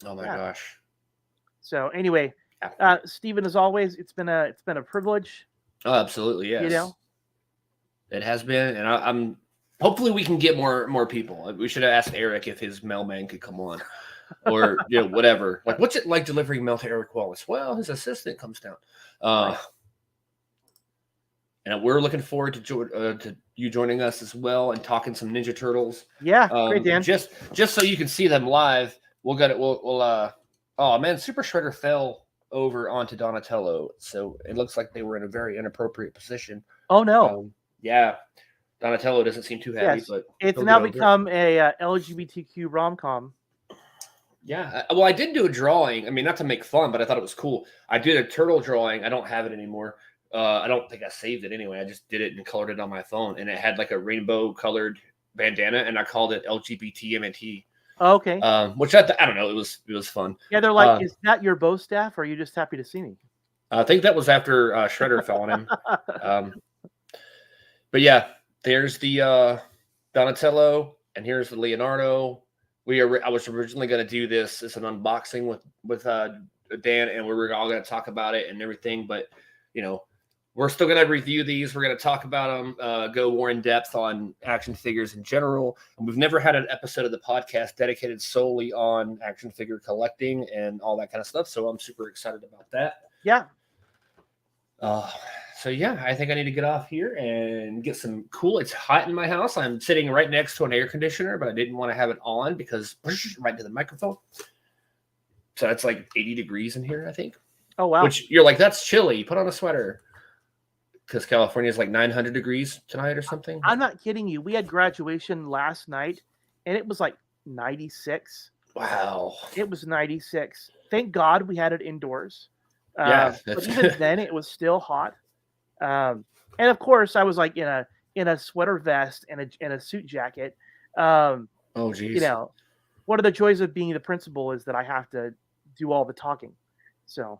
Oh my gosh. So anyway, Stephen, as always, it's been a privilege. Oh, absolutely, yes. It has been, and hopefully we can get more people. We should have asked Eric if his mailman could come on, or whatever. Like, what's it like delivering mail to Eric Wallace? Well, his assistant comes down. And we're looking forward to you joining us as well and talking some Ninja Turtles. Yeah, great, Dan. Just so you can see them live, we'll get it. Oh man, Super Shredder fell over onto Donatello, so it looks like they were in a very inappropriate position. Oh no. Yeah, Donatello doesn't seem too happy, but it's now become a LGBTQ rom-com. Yeah, well, I did do a drawing. I mean, not to make fun, but I thought it was cool. I did a turtle drawing. I don't have it anymore. I don't think I saved it anyway. I just did it and colored it on my phone, and it had like a rainbow-colored bandana, and I called it LGBTMNT. Oh, okay. Which I don't know. It was fun. Yeah, they're like, is that your bow staff, or are you just happy to see me? I think that was after Shredder fell on him. But yeah, there's the Donatello, and here's the Leonardo. I was originally going to do this as an unboxing with Dan, and we were all going to talk about it and everything. But we're still going to review these. We're going to talk about them, go more in depth on action figures in general. And we've never had an episode of the podcast dedicated solely on action figure collecting and all that kind of stuff. So I'm super excited about that. Yeah. So yeah, I think I need to get off here and get some cool. It's hot in my house. I'm sitting right next to an air conditioner, but I didn't want to have it on because right to the microphone. So it's like 80 degrees in here, I think. Oh, wow. Which you're like, that's chilly. Put on a sweater. Because California is like 900 degrees tonight or something. I'm not kidding you. We had graduation last night, and it was like 96. Wow. It was 96. Thank God we had it indoors. Yeah. But even then, it was still hot. And of course, I was like in a sweater vest and a suit jacket. Oh, geez. One of the joys of being the principal is that I have to do all the talking. So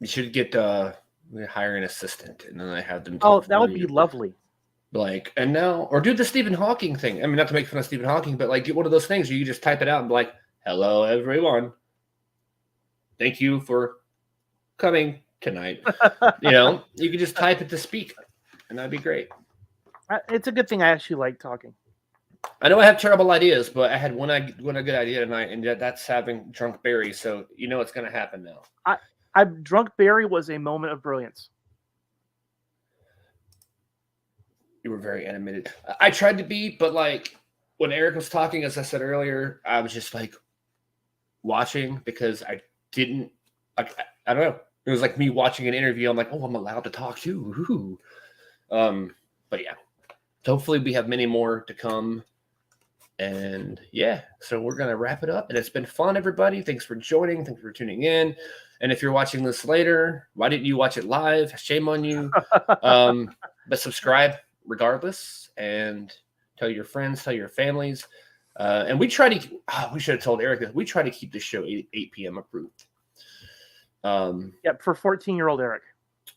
you should get hire an assistant, and then I have them. Oh, that would be lovely. Like, and now, or do the Stephen Hawking thing. I mean, not to make fun of Stephen Hawking, but like, get one of those things where you just type it out and be like, "Hello, everyone. Thank you for coming tonight." You could just type it to speak, and that'd be great. It's a good thing I actually like talking. I know I have terrible ideas, but I had one good idea tonight, and that's having drunk Barry. So it's going to happen now. Drunk Barry was a moment of brilliance. You were very animated. I tried to be, but like when Eric was talking, as I said earlier, I was just like watching because I didn't. I don't know. It was like me watching an interview. I'm like, oh, I'm allowed to talk too. But yeah, hopefully we have many more to come. And yeah, so we're going to wrap it up. And it's been fun, everybody. Thanks for joining. Thanks for tuning in. And if you're watching this later, why didn't you watch it live? Shame on you. But subscribe regardless, and tell your friends, tell your families. And we try to, we should have told Eric that we try to keep the show 8 p.m. approved. Yep, for 14-year-old Eric.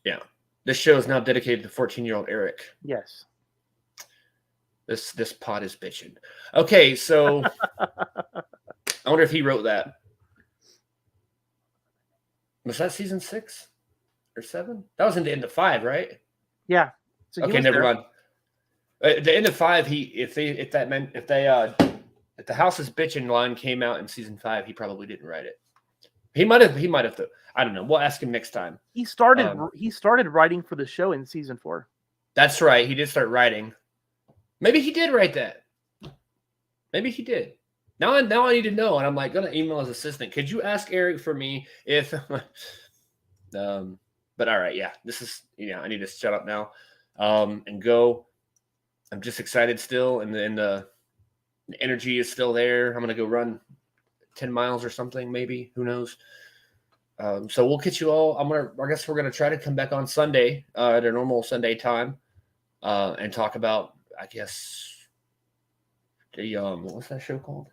Yeah. This show is now dedicated to 14-year-old Eric. Yes. This pod is bitching. Okay, so I wonder if he wrote that. Was that season 6 or 7? That was in the end of 5, right? Yeah. So okay, never mind. At the end of 5, if the House is Bitchin' line came out in season 5, he probably didn't write it. He might have though. I don't know. We'll ask him next time. He started writing for the show in season 4. That's right. He did start writing. Maybe he did write that. Maybe he did. Now I need to know, and I'm like gonna email his assistant. Could you ask Eric for me if? But all right, yeah. This is I need to shut up now, and go. I'm just excited still, and the energy is still there. I'm gonna go run 10 miles or something, maybe. Who knows? So we'll get you all. I guess we're gonna try to come back on Sunday at a normal Sunday time, and talk about. I guess the what's that show called?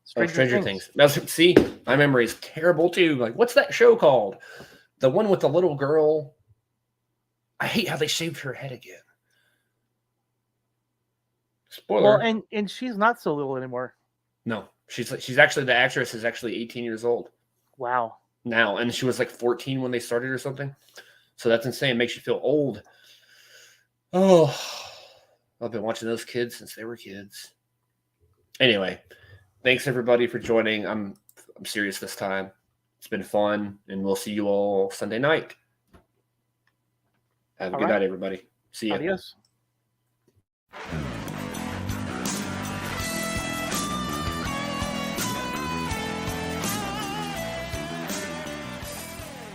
Stranger Things. Now, see, my memory is terrible too. Like, what's that show called? The one with the little girl. I hate how they shaved her head again. Spoiler. Well, and she's not so little anymore. No, she's actually the actress is actually 18 years old. Wow. Now, and she was like 14 when they started or something. So that's insane. It makes you feel old. Oh, I've been watching those kids since they were kids. Anyway, thanks everybody for joining. I'm serious this time. It's been fun, and we'll see you all Sunday night. Have a good night, everybody. See you. Adios.